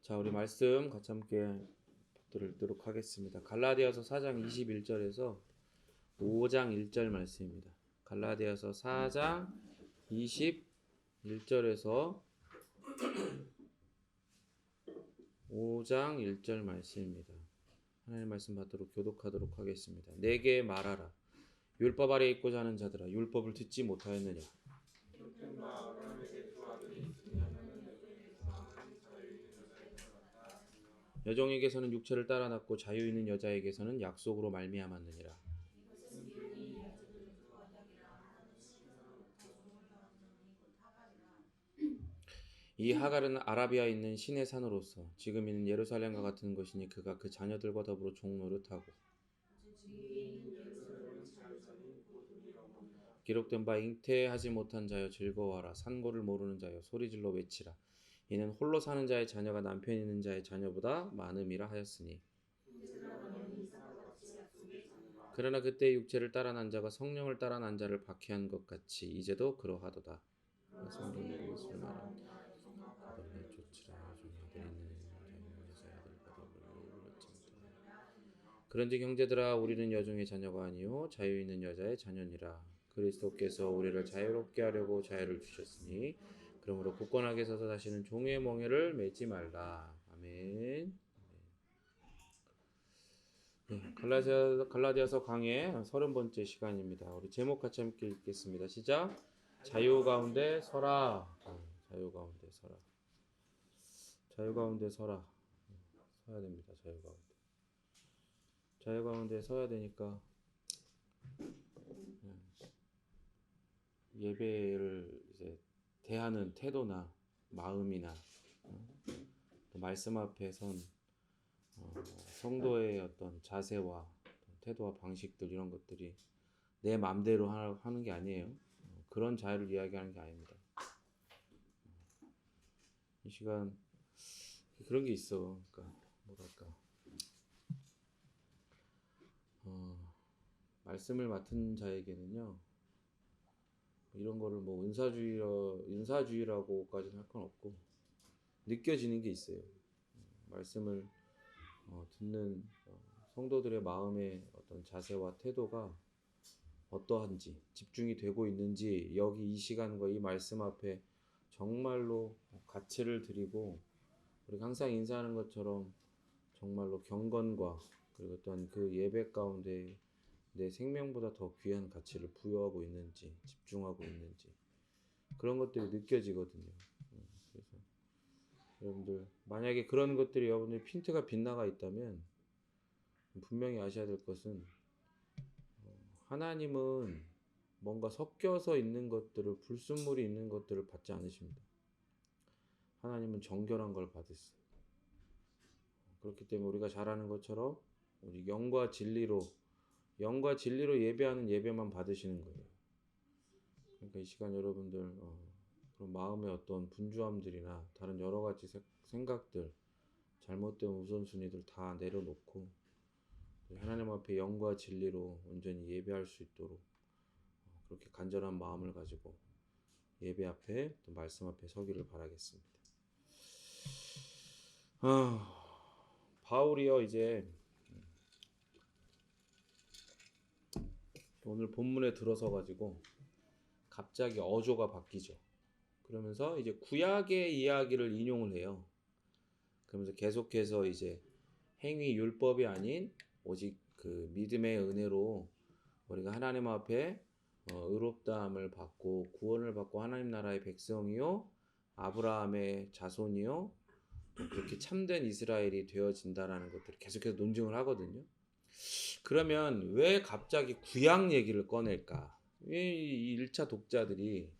자, 우리 말씀 같이 함께 들도록 하겠습니다. 갈라디아서 4장 21절에서 5장 1절 말씀입니다. 갈라디아서 4장 21절에서 5장 1절 말씀입니다. 하나님 말씀 받도록 교독하도록 하겠습니다. 내게 말하라. 율법 아래 있고자 하는 자들아, 율법을 듣지 못하였느냐? 여종에게서는 육체를 따라 낳고 자유 있는 여자에게서는 약속으로 말미암았느니라. 이 하갈은 아라비아에 있는 신의 산으로서 지금 있는 예루살렘과 같은 것이니 그가 그 자녀들과 더불어 종노릇하고 기록된 바 잉태하지 못한 자여 즐거워하라. 산고를 모르는 자여 소리질러 외치라. 이는 홀로 사는 자의 자녀가 남편 있는 자의 자녀보다 많음이라 하였으니 그러나 그때 육체를 따라 난 자가 성령을 따라 난 자를 박해한 것 같이 이제도 그러하도다. 성경의 것을 말하는 아들의 조치라 종아들이는 그런지 형제들아 우리는 여종의 자녀가 아니요 자유 있는 여자의 자녀니라. 그리스도께서 우리를 자유롭게 하려고 자유를 주셨으니 그러므로 굳건하게 서서 다시는 종의 멍에를 매지 말라. 아멘. 네, 갈라디아서 강의 30번째 시간입니다. 우리 제목 같이 함께 읽겠습니다. 시작. 자유 가운데 서라. 자유 가운데 서라. 자유 가운데 서라. 서야 됩니다. 자유 가운데. 자유 가운데 서야 되니까 예배를 이제 대하는 태도나 마음이나 또 말씀 앞에 선 성도의 어떤 자세와 태도와 방식들 이런 것들이 내 마음대로 하는 게 아니에요. 그런 자유를 이야기하는 게 아닙니다. 이 시간 그런 게 있어. 그러니까 뭐랄까 말씀을 맡은 자에게는요 이런 거를 뭐 은사주의라고까지는 할 건 없고 느껴지는 게 있어요. 말씀을 듣는 성도들의 마음의 어떤 자세와 태도가 어떠한지 집중이 되고 있는지 여기 이 시간과 이 말씀 앞에 정말로 가치를 드리고 우리가 항상 인사하는 것처럼 정말로 경건과 그리고 또한 그 예배 가운데 내 생명보다 더 귀한 가치를 부여하고 있는지 집중하고 있는지 그런 것들이 느껴지거든요. 그래서 여러분들 만약에 그런 것들이 여러분들 핀트가 빗나가 있다면 분명히 아셔야 될 것은 하나님은 뭔가 섞여서 있는 것들을 불순물이 있는 것들을 받지 않으십니다. 하나님은 정결한 걸 받으세요. 그렇기 때문에 우리가 잘 아는 것처럼 우리 영과 진리로 예배하는 예배만 받으시는 거예요. 그러니까 이 시간 여러분들 그런 마음의 어떤 분주함들이나 다른 여러 가지 생각들, 잘못된 우선순위들 다 내려놓고 하나님 앞에 영과 진리로 온전히 예배할 수 있도록 그렇게 간절한 마음을 가지고 예배 앞에 또 말씀 앞에 서기를 바라겠습니다. 바울이요 이제 오늘 본문에 들어서 가지고 갑자기 어조가 바뀌죠. 그러면서 이제 구약의 이야기를 인용을 해요. 그러면서 계속해서 이제 행위 율법이 아닌 오직 그 믿음의 은혜로 우리가 하나님 앞에 의롭다함을 받고 구원을 받고 하나님 나라의 백성이요 아브라함의 자손이요 그렇게 참된 이스라엘이 되어진다라는 것들을 계속해서 논증을 하거든요. 그러면 왜 갑자기 구약 얘기를 꺼낼까? 이 1차 독자들이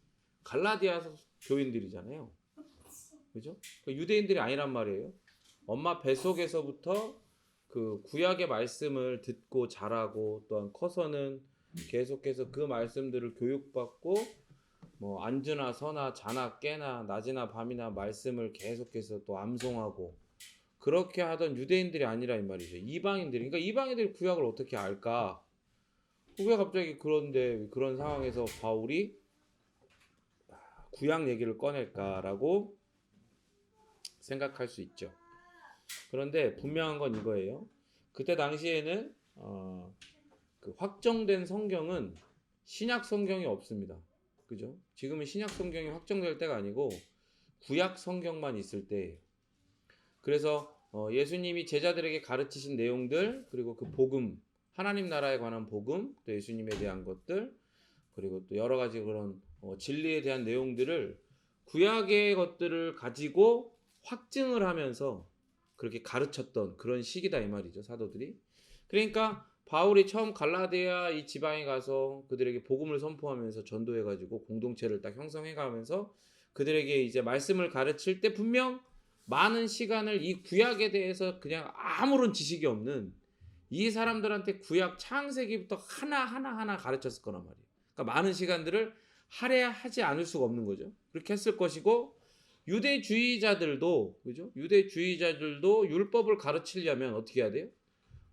갈라디아 교인들이잖아요. 그죠? 유대인들이 아니란 말이에요. 엄마 뱃속에서부터 그 구약의 말씀을 듣고 자라고 또한 커서는 계속해서 그 말씀들을 교육받고 뭐 안주나 서나 자나 깨나 낮이나 밤이나 말씀을 계속해서 또 암송하고 그렇게 하던 유대인들이 아니라 이 말이죠. 이방인들이. 그러니까 이방인들이 구약을 어떻게 알까? 왜 갑자기 그런데 그런 상황에서 바울이 구약 얘기를 꺼낼까라고 생각할 수 있죠. 그런데 분명한 건 이거예요. 그때 당시에는 그 확정된 성경은 신약 성경이 없습니다. 그죠? 지금은 신약 성경이 확정될 때가 아니고 구약 성경만 있을 때예요. 그래서 예수님이 제자들에게 가르치신 내용들, 그리고 그 복음, 하나님 나라에 관한 복음, 또 예수님에 대한 것들, 그리고 또 여러 가지 그런 진리에 대한 내용들을 구약의 것들을 가지고 확증을 하면서 그렇게 가르쳤던 그런 시기다 이 말이죠, 사도들이. 그러니까 바울이 처음 갈라디아 이 지방에 가서 그들에게 복음을 선포하면서 전도해가지고 공동체를 딱 형성해가면서 그들에게 이제 말씀을 가르칠 때 분명 많은 시간을 이 구약에 대해서 그냥 아무런 지식이 없는 이 사람들한테 구약 창세기부터 하나 가르쳤을 거란 말이에요. 그러니까 많은 시간들을 할애하지 않을 수가 없는 거죠. 그렇게 했을 것이고, 유대주의자들도, 그죠? 유대주의자들도 율법을 가르치려면 어떻게 해야 돼요?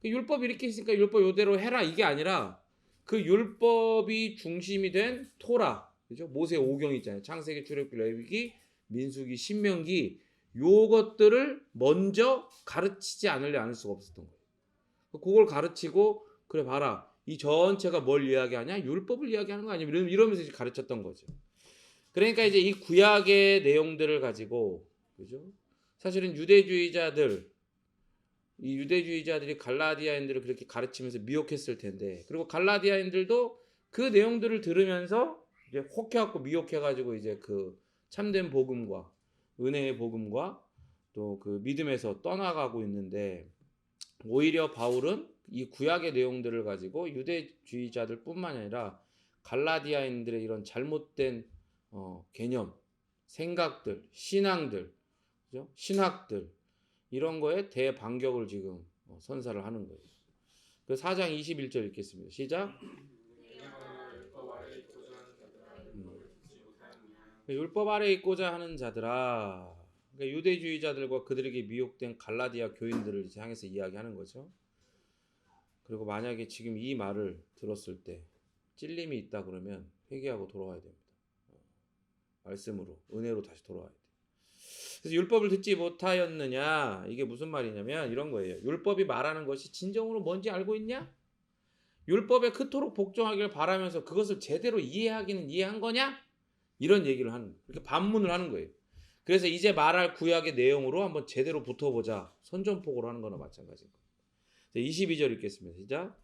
율법이 이렇게 있으니까 율법 요대로 해라 이게 아니라 그 율법이 중심이 된 토라, 그죠? 모세 오경 있잖아요. 창세기, 출애굽기, 레위기, 민수기, 신명기, 요것들을 먼저 가르치지 않을 수가 없었던 거예요. 그걸 가르치고, 그래 봐라, 이 전체가 뭘 이야기하냐? 율법을 이야기하는 거 아니야? 이러면서 이제 가르쳤던 거죠. 그러니까 이제 이 구약의 내용들을 가지고, 그죠? 사실은 이 유대주의자들이 갈라디아인들을 그렇게 가르치면서 미혹했을 텐데, 그리고 갈라디아인들도 그 내용들을 들으면서 이제 혹해갖고 미혹해가지고 이제 그 참된 복음과 은혜의 복음과 또 그 믿음에서 떠나가고 있는데, 오히려 바울은 이 구약의 내용들을 가지고 유대주의자들 뿐만 아니라 갈라디아인들의 이런 잘못된 개념, 생각들, 신앙들, 그죠? 신학들, 이런 거에 대반격을 지금 선사를 하는 거예요. 그 4장 21절 읽겠습니다. 시작. 율법 아래 있고자 하는 자들아. 그러니까 유대주의자들과 그들에게 미혹된 갈라디아 교인들을 이제 향해서 이야기하는 거죠. 그리고 만약에 지금 이 말을 들었을 때 찔림이 있다 그러면 회개하고 돌아와야 됩니다. 말씀으로, 은혜로 다시 돌아와야 돼요. 그래서 율법을 듣지 못하였느냐, 이게 무슨 말이냐면 이런 거예요. 율법이 말하는 것이 진정으로 뭔지 알고 있냐? 율법에 그토록 복종하기를 바라면서 그것을 제대로 이해하기는 이해한 거냐? 이런 얘기를 하는 거예요. 이렇게 반문을 하는 거예요. 그래서 이제 말할 구약의 내용으로 한번 제대로 붙어보자, 선전포고를 하는 거나 마찬가지인 거예요. 22절 읽겠습니다. 시작.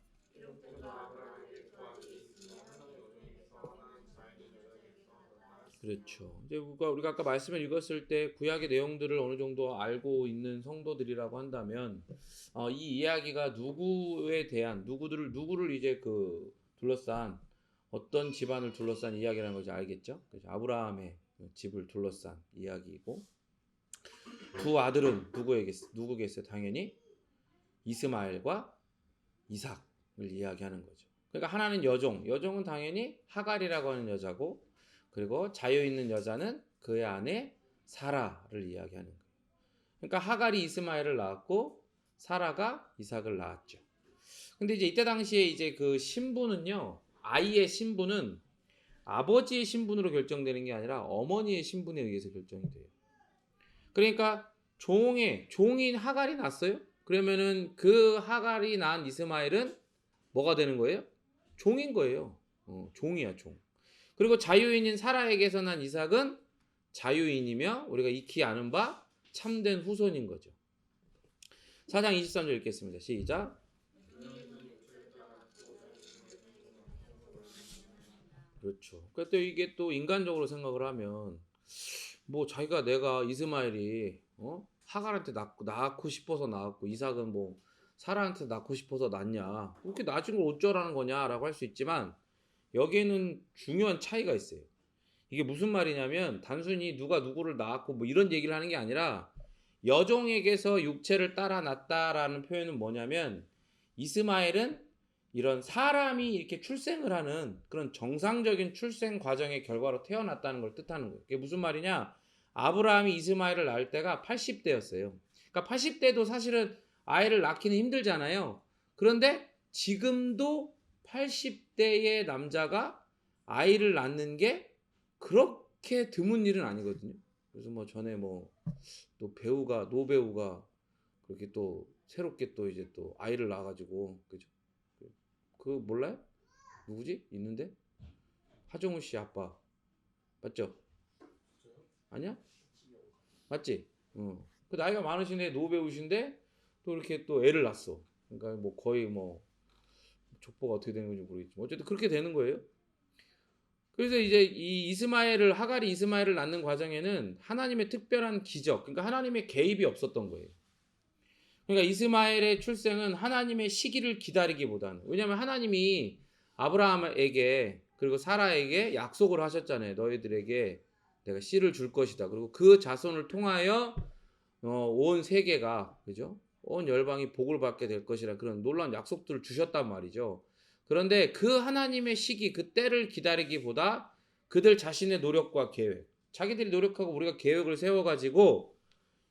그렇죠. 이제 우리가 아까 말씀을 읽었을 때 구약의 내용들을 어느 정도 알고 있는 성도들이라고 한다면, 이 이야기가 누구를 이제 그 둘러싼, 어떤 집안을 둘러싼 이야기라는 것을 알겠죠. 그렇죠? 아브라함의 집을 둘러싼 이야기이고, 두 아들은 누구겠어요? 당연히 이스마엘과 이삭을 이야기하는 거죠. 그러니까 하나는 여종은 당연히 하갈이라고 하는 여자고, 그리고 자유 있는 여자는 그의 아내 사라를 이야기하는 거예요. 그러니까 하갈이 이스마엘을 낳았고 사라가 이삭을 낳았죠. 근데 이제 이때 당시에 이제 그 신분은요, 아이의 신분은 아버지의 신분으로 결정되는 게 아니라 어머니의 신분에 의해서 결정이 돼요. 그러니까 종인 하갈이 낳았어요. 그러면은 그 하갈이 낳은 이스마엘은 뭐가 되는 거예요? 종인 거예요. 종이야, 종. 그리고 자유인인 사라에게서 난 이삭은 자유인이며 우리가 익히 아는 바 참된 후손인 거죠. 4장 23절 읽겠습니다. 시작. 그렇죠. 그러니까 또 이게 또 인간적으로 생각을 하면, 뭐 내가 이스마엘이 하갈한테 낳고 싶어서 낳았고 이삭은 뭐 사라한테 낳고 싶어서 낳냐, 그렇게 낳은 걸 어쩌라는 거냐라고 할 수 있지만, 여기에는 중요한 차이가 있어요. 이게 무슨 말이냐면 단순히 누가 누구를 낳았고 뭐 이런 얘기를 하는 게 아니라, 여종에게서 육체를 따라 낳았다라는 표현은 뭐냐면, 이스마엘은 이런 사람이 이렇게 출생을 하는 그런 정상적인 출생 과정의 결과로 태어났다는 걸 뜻하는 거예요. 그게 무슨 말이냐? 아브라함이 이스마엘을 낳을 때가 80대였어요. 그러니까 80대도 사실은 아이를 낳기는 힘들잖아요. 그런데 지금도 80대의 남자가 아이를 낳는 게 그렇게 드문 일은 아니거든요. 그래서 뭐 전에 뭐 또 노배우가 그렇게 또 새롭게 또 이제 또 아이를 낳아가지고 그죠? 그 몰라요? 누구지? 있는데 하정우 씨 아빠 맞죠? 아니야? 맞지? 그 나이가 많으신데 노배우신데 또 이렇게 또 애를 낳았어. 그러니까 뭐 거의 뭐 족보가 어떻게 되는 건지 모르겠지만 어쨌든 그렇게 되는 거예요. 그래서 이제 이 하가리 이스마엘을 낳는 과정에는 하나님의 특별한 기적, 그러니까 하나님의 개입이 없었던 거예요. 그러니까 이스마엘의 출생은 하나님의 시기를 기다리기보다는, 왜냐하면 하나님이 아브라함에게 그리고 사라에게 약속을 하셨잖아요. 너희들에게 내가 씨를 줄 것이다. 그리고 그 자손을 통하여 온 세계가, 그죠? 온 열방이 복을 받게 될 것이라 그런 놀라운 약속들을 주셨단 말이죠. 그런데 그 하나님의 시기, 그 때를 기다리기보다 그들 자신의 노력과 계획, 자기들이 노력하고 우리가 계획을 세워가지고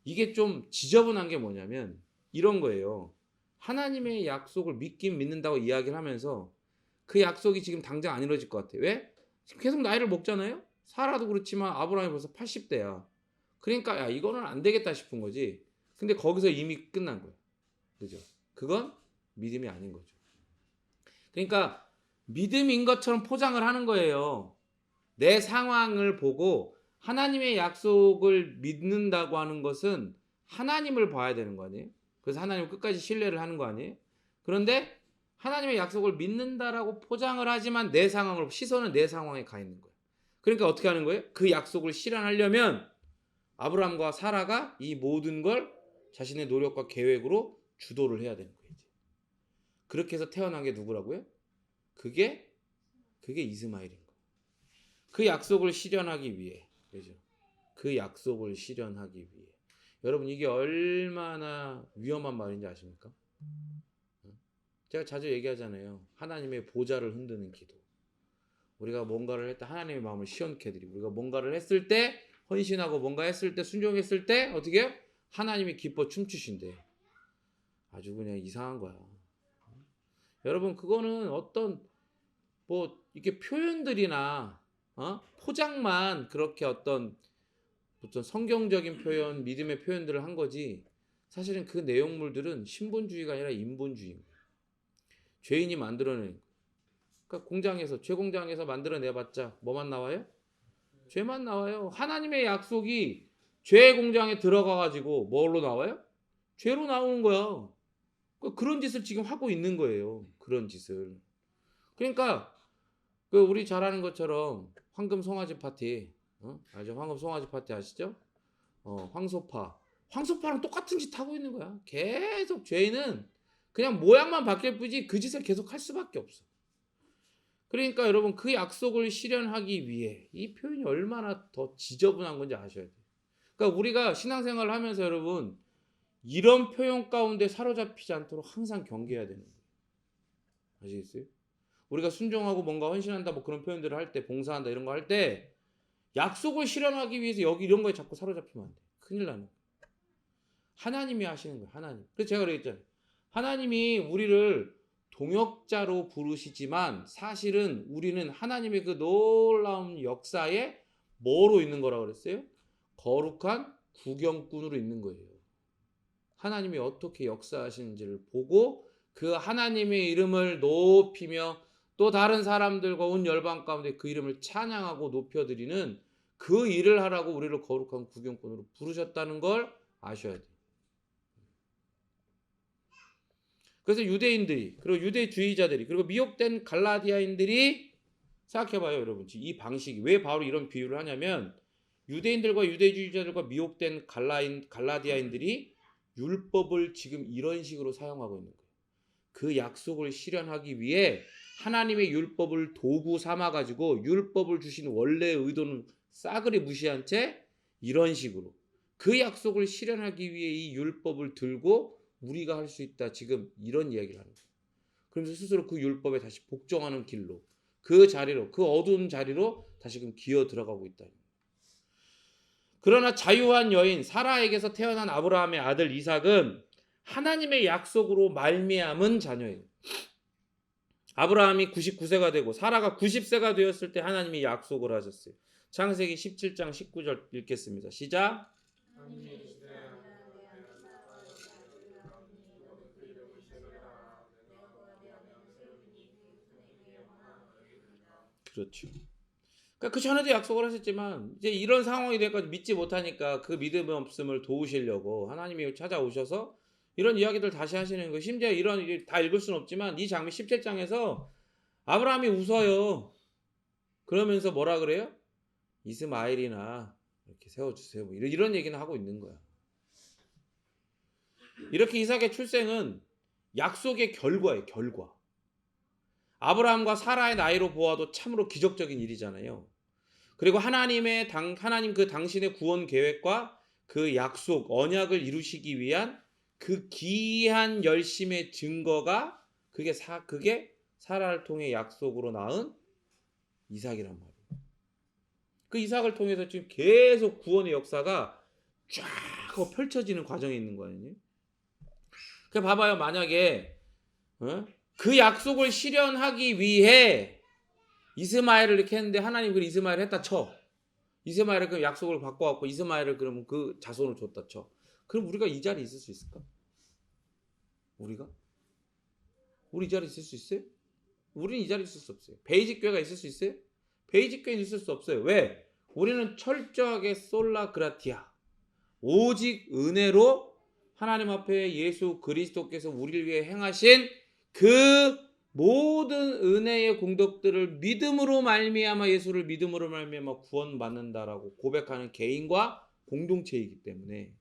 이게 좀 지저분한 게 뭐냐면 이런 거예요. 하나님의 약속을 믿긴 믿는다고 이야기를 하면서 그 약속이 지금 당장 안 이루어질 것 같아. 왜? 지금 계속 나이를 먹잖아요. 사라도 그렇지만 아브라함이 벌써 80대야. 그러니까 야 이거는 안 되겠다 싶은 거지. 근데 거기서 이미 끝난 거야. 그죠? 그건 믿음이 아닌 거죠. 그러니까 믿음인 것처럼 포장을 하는 거예요. 내 상황을 보고 하나님의 약속을 믿는다고 하는 것은 하나님을 봐야 되는 거 아니에요? 그래서 하나님을 끝까지 신뢰를 하는 거 아니에요? 그런데 하나님의 약속을 믿는다라고 포장을 하지만 내 상황을, 시선은 내 상황에 가 있는 거예요. 그러니까 어떻게 하는 거예요? 그 약속을 실현하려면 아브라함과 사라가 이 모든 걸 자신의 노력과 계획으로 주도를 해야 되는 거예요. 그렇게 해서 태어난 게 누구라고요? 그게 이스마엘인 거예요. 그 약속을 실현하기 위해, 그죠? 그 약속을 실현하기 위해. 여러분 이게 얼마나 위험한 말인지 아십니까? 제가 자주 얘기하잖아요. 하나님의 보좌를 흔드는 기도. 우리가 뭔가를 했다 하나님의 마음을 시원케 해드리고, 우리가 뭔가를 했을 때 헌신하고 뭔가 했을 때 순종했을 때 어떻게 해요? 하나님이 기뻐 춤추신대. 아주 그냥 이상한 거야. 여러분 그거는 어떤 뭐 이게 표현들이나 포장만 그렇게 어떤 성경적인 표현, 믿음의 표현들을 한 거지, 사실은 그 내용물들은 신본주의가 아니라 인본주의입니다. 죄인이 만들어낸, 그러니까 공장에서, 죄 공장에서 만들어내봤자 뭐만 나와요? 죄만 나와요. 하나님의 약속이 죄 공장에 들어가가지고 뭘로 나와요? 죄로 나오는 거야. 그런 짓을 지금 하고 있는 거예요. 그런 짓을. 그러니까 그 우리 잘 아는 것처럼 황금 송아지 파티, 알죠? 황금 송아지 파티 아시죠? 황소파랑 똑같은 짓 하고 있는 거야. 계속 죄인은 그냥 모양만 바뀔 뿐이지 그 짓을 계속 할 수밖에 없어. 그러니까 여러분 그 약속을 실현하기 위해, 이 표현이 얼마나 더 지저분한 건지 아셔야 돼요. 그러니까 우리가 신앙생활을 하면서 여러분 이런 표현 가운데 사로잡히지 않도록 항상 경계해야 되는 거예요. 아시겠어요? 우리가 순종하고 뭔가 헌신한다 뭐 그런 표현들을 할 때, 봉사한다 이런 거 할 때 약속을 실현하기 위해서 여기 이런 거에 자꾸 사로잡히면 안 돼. 큰일 나는 거예요. 하나님이 하시는 거예요. 하나님. 그래서 제가 그랬잖아요. 하나님이 우리를 동역자로 부르시지만 사실은 우리는 하나님의 그 놀라운 역사에 뭐로 있는 거라고 그랬어요? 거룩한 구경꾼으로 있는 거예요. 하나님이 어떻게 역사하시는지를 보고 그 하나님의 이름을 높이며 또 다른 사람들과 온 열방 가운데 그 이름을 찬양하고 높여드리는 그 일을 하라고 우리를 거룩한 구경꾼으로 부르셨다는 걸 아셔야 돼요. 그래서 유대인들이, 그리고 유대주의자들이, 그리고 미혹된 갈라디아인들이, 생각해봐요 여러분. 이 방식이 왜 바로 이런 비유를 하냐면 유대인들과 유대주의자들과 미혹된 갈라디아인들이 율법을 지금 이런 식으로 사용하고 있는 거예요. 그 약속을 실현하기 위해 하나님의 율법을 도구 삼아가지고 율법을 주신 원래의 의도는 싸그리 무시한 채 이런 식으로 그 약속을 실현하기 위해 이 율법을 들고 우리가 할 수 있다, 지금 이런 이야기를 하는 거예요. 그러면서 스스로 그 율법에 다시 복종하는 길로, 그 자리로, 그 어두운 자리로 다시금 기어 들어가고 있다. 그러나 자유한 여인 사라에게서 태어난 아브라함의 아들 이삭은 하나님의 약속으로 말미암은 자녀예요. 아브라함이 99세가 되고 사라가 90세가 되었을 때 하나님이 약속을 하셨어요. 창세기 17장 19절 읽겠습니다. 시작. 그렇죠. 그러니까 그 전에도 약속을 하셨지만 이제 이런 상황이 되니까 믿지 못하니까 그 믿음의 없음을 도우시려고 하나님이 찾아오셔서 이런 이야기들 다시 하시는 거. 심지어 이런 일이 다 읽을 수는 없지만 이 장면 17장에서 아브라함이 웃어요. 그러면서 뭐라 그래요? 이스마엘이나 이렇게 세워주세요. 뭐 이런 얘기는 하고 있는 거야. 이렇게 이삭의 출생은 약속의 결과예요. 결과. 아브라함과 사라의 나이로 보아도 참으로 기적적인 일이잖아요. 그리고 하나님 그 당신의 구원 계획과 그 약속, 언약을 이루시기 위한 그 기이한 열심의 증거가 그게 사라를 통해 약속으로 낳은 이삭이란 말이에요. 그 이삭을 통해서 지금 계속 구원의 역사가 쫙 펼쳐지는 과정에 있는 거예요. 그 봐봐요. 만약에 그 약속을 실현하기 위해 이스마엘을 이렇게 했는데 하나님 그 이스마엘을 했다 쳐. 이스마엘을 그 약속을 바꿔갖고 이스마엘을 그러면 그 자손을 줬다 쳐. 그럼 우리가 이 자리에 있을 수 있을까? 우리 이 자리에 있을 수 있어요? 우리는 이 자리에 있을 수 없어요. 베이직 교회가 있을 수 있어요? 베이직 교회는 있을 수 없어요. 왜? 우리는 철저하게 솔라 그라티아, 오직 은혜로 하나님 앞에 예수 그리스도께서 우리를 위해 행하신 그 모든 은혜의 공덕들을 믿음으로 말미암아 예수를 믿음으로 말미암아 구원받는다라고 고백하는 개인과 공동체이기 때문에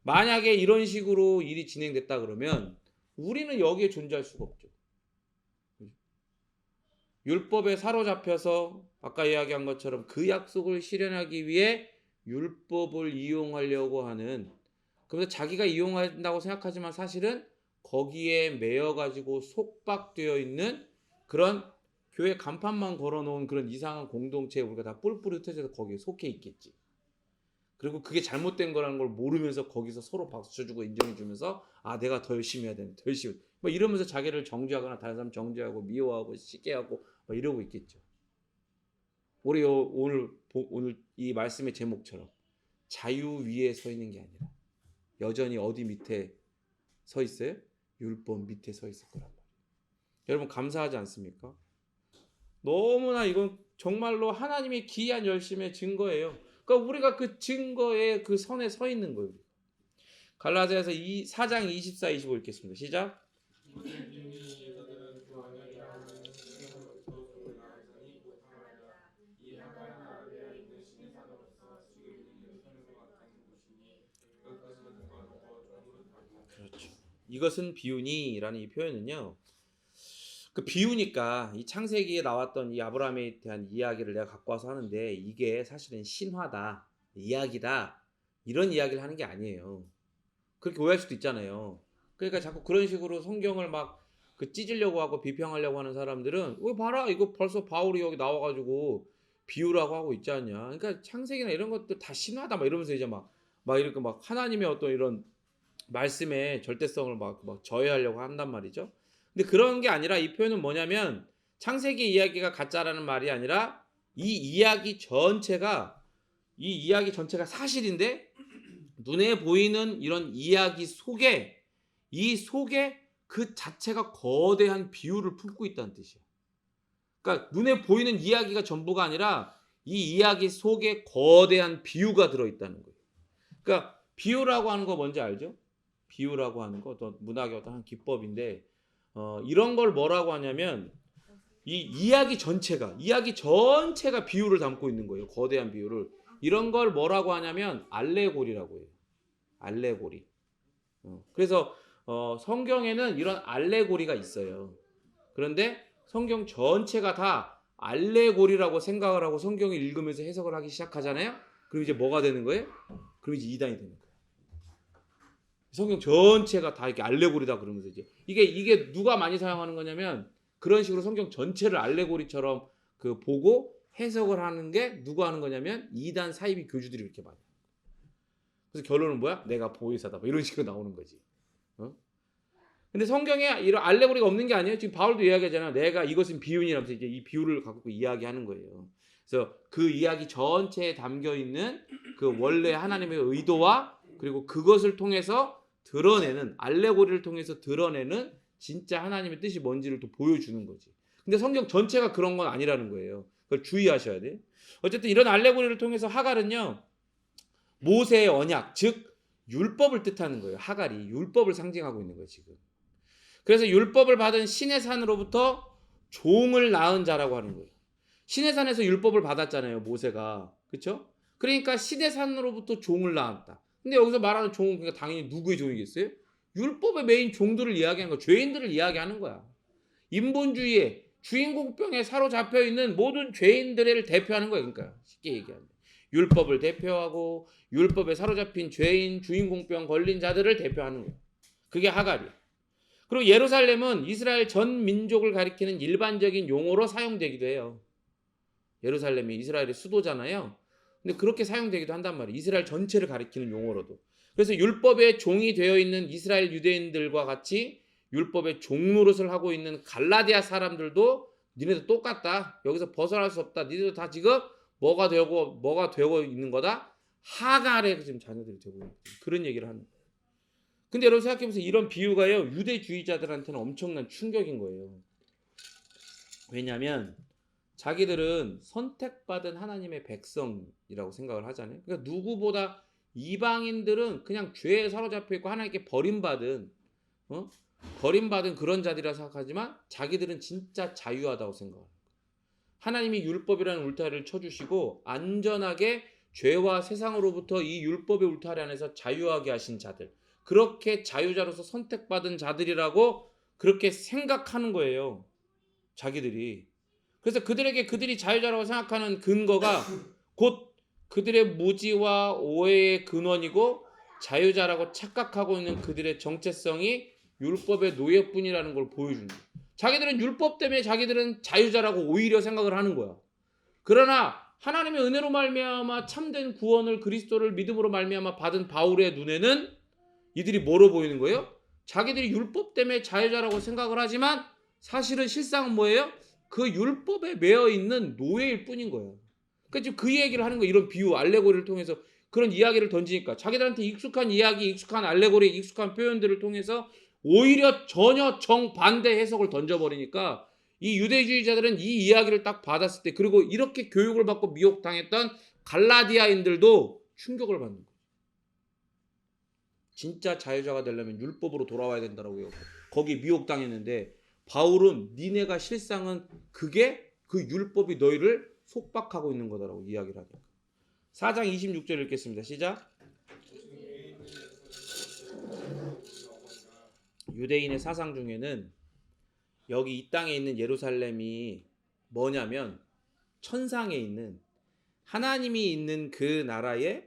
만약에 이런 식으로 일이 진행됐다 그러면 우리는 여기에 존재할 수가 없죠. 율법에 사로잡혀서 아까 이야기한 것처럼 그 약속을 실현하기 위해 율법을 이용하려고 하는, 그래서 자기가 이용한다고 생각하지만 사실은 거기에 매여가지고 속박되어 있는 그런 교회 간판만 걸어놓은 그런 이상한 공동체에 우리가 다 뿔뿔이 흩어져서 거기에 속해 있겠지. 그리고 그게 잘못된 거라는 걸 모르면서 거기서 서로 박수주고 인정해주면서 아 내가 더 열심히 해야 되는데 더 열심히 뭐 이러면서 자기를 정죄하거나 다른 사람 정죄하고 미워하고 시기하고 뭐 이러고 있겠죠. 우리 오늘 이 말씀의 제목처럼 자유 위에 서 있는 게 아니라 여전히 어디 밑에 서 있어요? 율법 밑에 서 있을 거란 말이에요. 여러분 감사하지 않습니까? 너무나 이건 정말로 하나님의 기이한 열심의 증거예요. 그러니까 우리가 그 증거의 그 선에 서 있는 거예요. 갈라디아서 4장 24, 25 읽겠습니다. 시작. 그렇죠. 이것은 비유니라는 이 표현은요. 그 비유니까 이 창세기에 나왔던 이 아브라함에 대한 이야기를 내가 갖고 와서 하는데 이게 사실은 신화다, 이야기다 이런 이야기를 하는 게 아니에요. 그렇게 오해할 수도 있잖아요. 그러니까 자꾸 그런 식으로 성경을 막 그 찢으려고 하고 비평하려고 하는 사람들은 왜 봐라 이거 벌써 바울이 여기 나와가지고 비유라고 하고 있지 않냐. 그러니까 창세기나 이런 것도 다 신화다 막 이러면서 이제 막 이렇게 막 하나님의 어떤 이런 말씀의 절대성을 막 저해하려고 한단 말이죠. 근데 그런 게 아니라 이 표현은 뭐냐면 창세기 이야기가 가짜라는 말이 아니라 이 이야기 전체가 사실인데 눈에 보이는 이런 이야기 속에 그 자체가 거대한 비유를 품고 있다는 뜻이에요. 그러니까 눈에 보이는 이야기가 전부가 아니라 이 이야기 속에 거대한 비유가 들어있다는 거예요. 그러니까 비유라고 하는 거 뭔지 알죠? 비유라고 하는 거 어떤 문학의 어떤 한 기법인데 이런 걸 뭐라고 하냐면 이 이야기 전체가 비유를 담고 있는 거예요. 거대한 비유를. 이런 걸 뭐라고 하냐면 알레고리라고 해요. 알레고리. 그래서 성경에는 이런 알레고리가 있어요. 그런데 성경 전체가 다 알레고리라고 생각을 하고 성경을 읽으면서 해석을 하기 시작하잖아요. 그럼 이제 뭐가 되는 거예요? 그럼 이제 이단이 되는 거예요. 성경 전체가 다 이렇게 알레고리다 그러면서 이제 이게 누가 많이 사용하는 거냐면 그런 식으로 성경 전체를 알레고리처럼 그 보고 해석을 하는 게 누가 하는 거냐면 이단 사이비 교주들이 이렇게 많이. 그래서 결론은 뭐야? 내가 보혜사다. 뭐 이런 식으로 나오는 거지. 근데 성경에 이런 알레고리가 없는 게 아니에요. 지금 바울도 이야기하잖아요. 내가 이것은 비유니라면서 이제 이 비유를 갖고 이야기하는 거예요. 그래서 그 이야기 전체에 담겨 있는 그 원래 하나님의 의도와 그리고 그것을 통해서 드러내는 알레고리를 통해서 드러내는 진짜 하나님의 뜻이 뭔지를 또 보여주는 거지. 근데 성경 전체가 그런 건 아니라는 거예요. 그걸 주의하셔야 돼. 어쨌든 이런 알레고리를 통해서 하갈은요, 모세의 언약, 즉 율법을 뜻하는 거예요. 하갈이 율법을 상징하고 있는 거예요, 지금. 그래서 율법을 받은 신의 산으로부터 종을 낳은 자라고 하는 거예요. 신의 산에서 율법을 받았잖아요, 모세가. 그렇죠? 그러니까 신의 산으로부터 종을 낳았다. 근데 여기서 말하는 종은 그러니까 당연히 누구의 종이겠어요? 율법의 메인 종들을 이야기하는 거야. 죄인들을 이야기하는 거야. 인본주의에 주인공병에 사로잡혀 있는 모든 죄인들을 대표하는 거예요. 그러니까 쉽게 얘기하면 율법을 대표하고 율법에 사로잡힌 죄인, 주인공병 걸린 자들을 대표하는 거예요. 그게 하갈이야. 그리고 예루살렘은 이스라엘 전 민족을 가리키는 일반적인 용어로 사용되기도 해요. 예루살렘이 이스라엘의 수도잖아요. 근데 그렇게 사용되기도 한단 말이에요. 이스라엘 전체를 가리키는 용어로도. 그래서 율법의 종이 되어 있는 이스라엘 유대인들과 같이 율법의 종 노릇을 하고 있는 갈라디아 사람들도 니네도 똑같다. 여기서 벗어날 수 없다. 니네도 다 지금 뭐가 되고 있는 거다. 하갈의 지금 자녀들이 되고 있는 그런 얘기를 하는 거예요. 근데 여러분 생각해보세요. 이런 비유가요, 유대주의자들한테는 엄청난 충격인 거예요. 왜냐하면 자기들은 선택받은 하나님의 백성이라고 생각을 하잖아요. 그러니까 누구보다 이방인들은 그냥 죄에 사로잡혀 있고 하나님께 버림받은 그런 자들이라 생각하지만 자기들은 진짜 자유하다고 생각합니다. 하나님이 율법이라는 울타리를 쳐주시고 안전하게 죄와 세상으로부터 이 율법의 울타리 안에서 자유하게 하신 자들, 그렇게 자유자로서 선택받은 자들이라고 그렇게 생각하는 거예요, 자기들이. 그래서 그들이 자유자라고 생각하는 근거가 곧 그들의 무지와 오해의 근원이고 자유자라고 착각하고 있는 그들의 정체성이 율법의 노예뿐이라는 걸 보여준다. 자기들은 율법 때문에 자기들은 자유자라고 오히려 생각을 하는 거야. 그러나 하나님의 은혜로 말미암아 참된 구원을, 그리스도를 믿음으로 말미암아 받은 바울의 눈에는 이들이 뭐로 보이는 거예요? 자기들이 율법 때문에 자유자라고 생각을 하지만 사실은 실상은 뭐예요? 그 율법에 매여 있는 노예일 뿐인 거예요. 그러니까 지금 그 얘기를 하는 거예요. 이런 비유, 알레고리를 통해서 그런 이야기를 던지니까 자기들한테 익숙한 이야기, 익숙한 알레고리, 익숙한 표현들을 통해서 오히려 전혀 정반대 해석을 던져버리니까 이 유대주의자들은 이 이야기를 딱 받았을 때, 그리고 이렇게 교육을 받고 미혹당했던 갈라디아인들도 충격을 받는 거예요. 진짜 자유자가 되려면 율법으로 돌아와야 된다라고요. 거기 미혹당했는데 바울은 니네가 실상은 그게 그 율법이 너희를 속박하고 있는 거다라고 이야기를 합니다. 4장 26절 읽겠습니다. 시작. 유대인의 사상 중에는 여기 이 땅에 있는 예루살렘이 뭐냐면 천상에 있는 하나님이 있는 그 나라에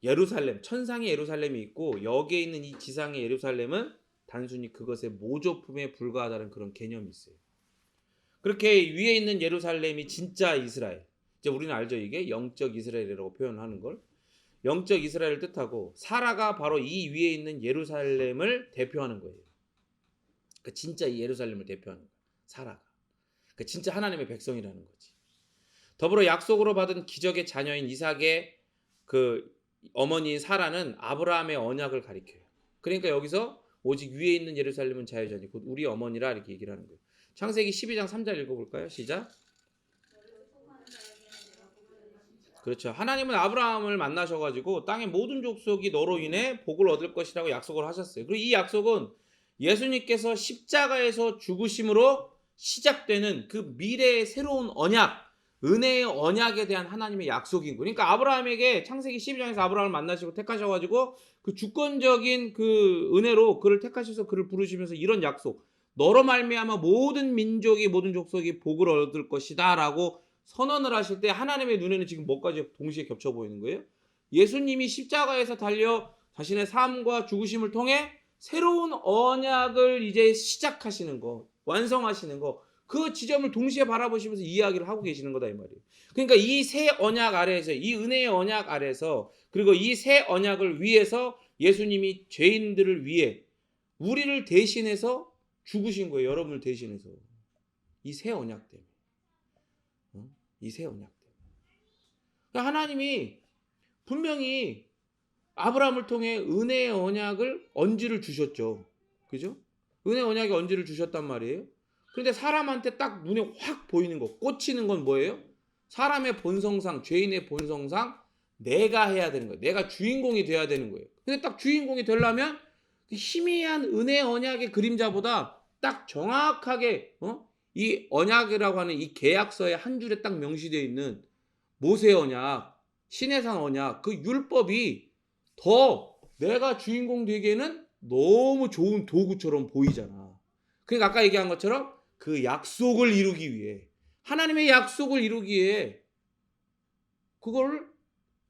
예루살렘, 천상의 예루살렘이 있고 여기에 있는 이 지상의 예루살렘은 단순히 그것의 모조품에 불과하다는 그런 개념이 있어요. 그렇게 위에 있는 예루살렘이 진짜 이스라엘. 이제 우리는 알죠, 이게 영적 이스라엘이라고 표현하는 걸. 영적 이스라엘을 뜻하고 사라가 바로 이 위에 있는 예루살렘을 대표하는 거예요. 그러니까 진짜 이 예루살렘을 대표하는 거예요, 사라가. 그러니까 진짜 하나님의 백성이라는 거지. 더불어 약속으로 받은 기적의 자녀인 이삭의 그 어머니인 사라는 아브라함의 언약을 가리켜요. 그러니까 여기서 오직 위에 있는 예루살렘은 자유자니 곧 우리 어머니라 이렇게 얘기를 하는 거예요. 창세기 12장 3절 읽어볼까요? 시작. 그렇죠. 하나님은 아브라함을 만나셔가지고 땅의 모든 족속이 너로 인해 복을 얻을 것이라고 약속을 하셨어요. 그리고 이 약속은 예수님께서 십자가에서 죽으심으로 시작되는 그 미래의 새로운 언약, 은혜의 언약에 대한 하나님의 약속인 거예요. 그러니까 아브라함에게 창세기 12장에서 아브라함을 만나시고 택하셔가지고 그 주권적인 그 은혜로 그를 택하셔서 그를 부르시면서 이런 약속, 너로 말미암아 모든 민족이, 모든 족속이 복을 얻을 것이다 라고 선언을 하실 때 하나님의 눈에는 지금 뭐까지 동시에 겹쳐 보이는 거예요? 예수님이 십자가에서 달려 자신의 삶과 죽으심을 통해 새로운 언약을 이제 시작하시는 거, 완성하시는 거, 그 지점을 동시에 바라보시면서 이야기를 하고 계시는 거다 이 말이에요. 그러니까 이 새 언약 아래에서, 이 은혜의 언약 아래에서, 그리고 이 새 언약을 위해서 예수님이 죄인들을 위해 우리를 대신해서 죽으신 거예요. 여러분을 대신해서. 이 새 언약 때문에. 이 새 언약 때문에. 그러니까 하나님이 분명히 아브라함을 통해 은혜의 언약을 언지를 주셨죠. 그죠? 은혜의 언약의 언지를 주셨단 말이에요. 그런데 사람한테 딱 눈에 확 보이는 거, 꽂히는 건 뭐예요? 사람의 본성상, 죄인의 본성상 내가 해야 되는 거예요. 내가 주인공이 돼야 되는 거예요. 근데 딱 주인공이 되려면 희미한 은혜 언약의 그림자보다 딱 정확하게 이 언약이라고 하는 이 계약서의 한 줄에 딱 명시되어 있는 모세 언약, 시내산 언약, 그 율법이 더 내가 주인공 되기에는 너무 좋은 도구처럼 보이잖아. 그러니까 아까 얘기한 것처럼 그 약속을 이루기 위해, 하나님의 약속을 이루기 위해 그걸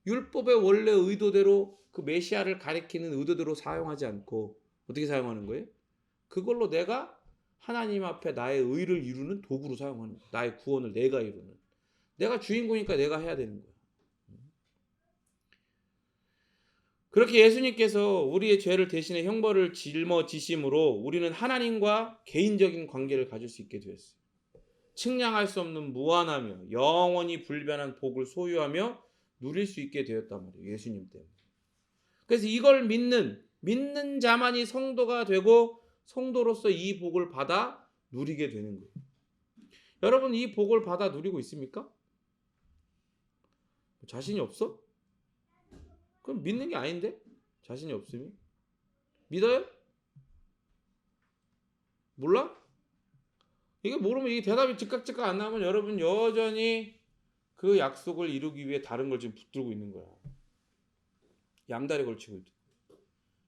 율법의 원래 의도대로, 그 메시아를 가리키는 의도대로 사용하지 않고 어떻게 사용하는 거예요? 그걸로 내가 하나님 앞에 나의 의를 이루는 도구로 사용하는 거예요. 나의 구원을 내가 이루는. 내가 주인공이니까 내가 해야 되는 거예요. 그렇게 예수님께서 우리의 죄를 대신해 형벌을 짊어지심으로 우리는 하나님과 개인적인 관계를 가질 수 있게 되었어요. 측량할 수 없는 무한하며 영원히 불변한 복을 소유하며 누릴 수 있게 되었단 말이에요. 예수님 때문에. 그래서 이걸 믿는 자만이 성도가 되고 성도로서 이 복을 받아 누리게 되는 거예요. 여러분, 이 복을 받아 누리고 있습니까? 자신이 없어? 그럼 믿는 게 아닌데? 자신이 없으면? 믿어요? 몰라? 이게 모르면 이 대답이 즉각 안 나오면 여러분 여전히 그 약속을 이루기 위해 다른 걸 지금 붙들고 있는 거야. 양다리 걸치고 있고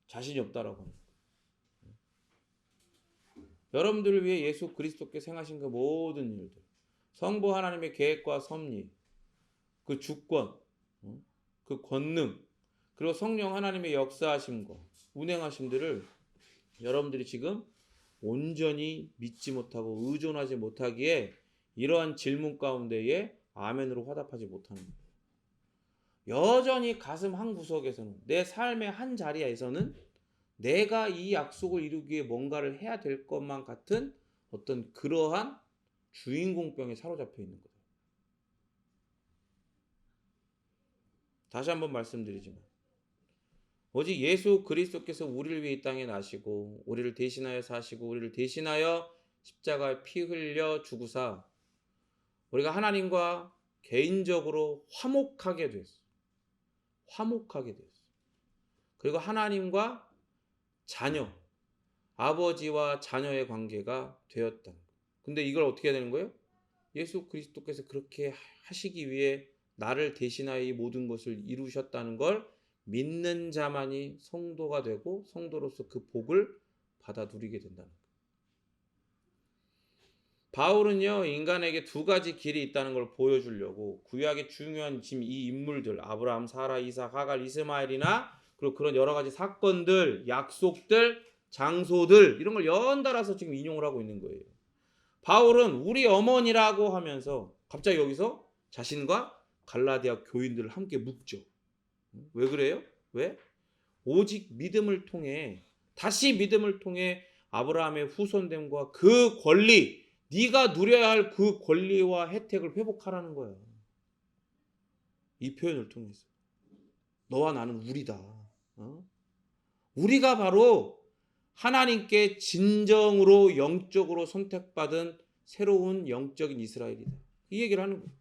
자신이 없다라고 하는 거야. 여러분들을 위해 예수 그리스도께서 행하신 그 모든 일들, 성부 하나님의 계획과 섭리, 그 주권, 그 권능, 그리고 성령 하나님의 역사하심과 운행하심들을 여러분들이 지금 온전히 믿지 못하고 의존하지 못하기에 이러한 질문 가운데에 아멘으로 화답하지 못하는 거예요. 여전히 가슴 한 구석에서는, 내 삶의 한 자리에서는 내가 이 약속을 이루기 위해 뭔가를 해야 될 것만 같은 어떤 그러한 주인공병에 사로잡혀 있는 거예요. 다시 한번 말씀드리지만 오직 예수 그리스도께서 우리를 위해 이 땅에 나시고 우리를 대신하여 사시고 우리를 대신하여 십자가에 피 흘려 죽으사 우리가 하나님과 개인적으로 화목하게 됐어. 화목하게 됐어. 그리고 하나님과 자녀, 아버지와 자녀의 관계가 되었다. 근데 이걸 어떻게 해야 되는 거예요? 예수 그리스도께서 그렇게 하시기 위해 나를 대신하여 이 모든 것을 이루셨다는 걸 믿는 자만이 성도가 되고 성도로서 그 복을 받아 누리게 된다는 거예요. 바울은요, 인간에게 두 가지 길이 있다는 걸 보여주려고 구약의 중요한 지금 이 인물들, 아브라함, 사라, 이삭, 하갈, 이스마엘이나 그리고 그런 여러 가지 사건들, 약속들, 장소들 이런 걸 연달아서 지금 인용을 하고 있는 거예요. 바울은 우리 어머니라고 하면서 갑자기 여기서 자신과 갈라디아 교인들을 함께 묶죠. 왜 그래요? 왜? 오직 믿음을 통해, 다시 믿음을 통해 아브라함의 후손됨과 그 권리, 네가 누려야 할 그 권리와 혜택을 회복하라는 거야. 이 표현을 통해서. 너와 나는 우리다. 우리가 바로 하나님께 진정으로 영적으로 선택받은 새로운 영적인 이스라엘이다. 이 얘기를 하는 거예요.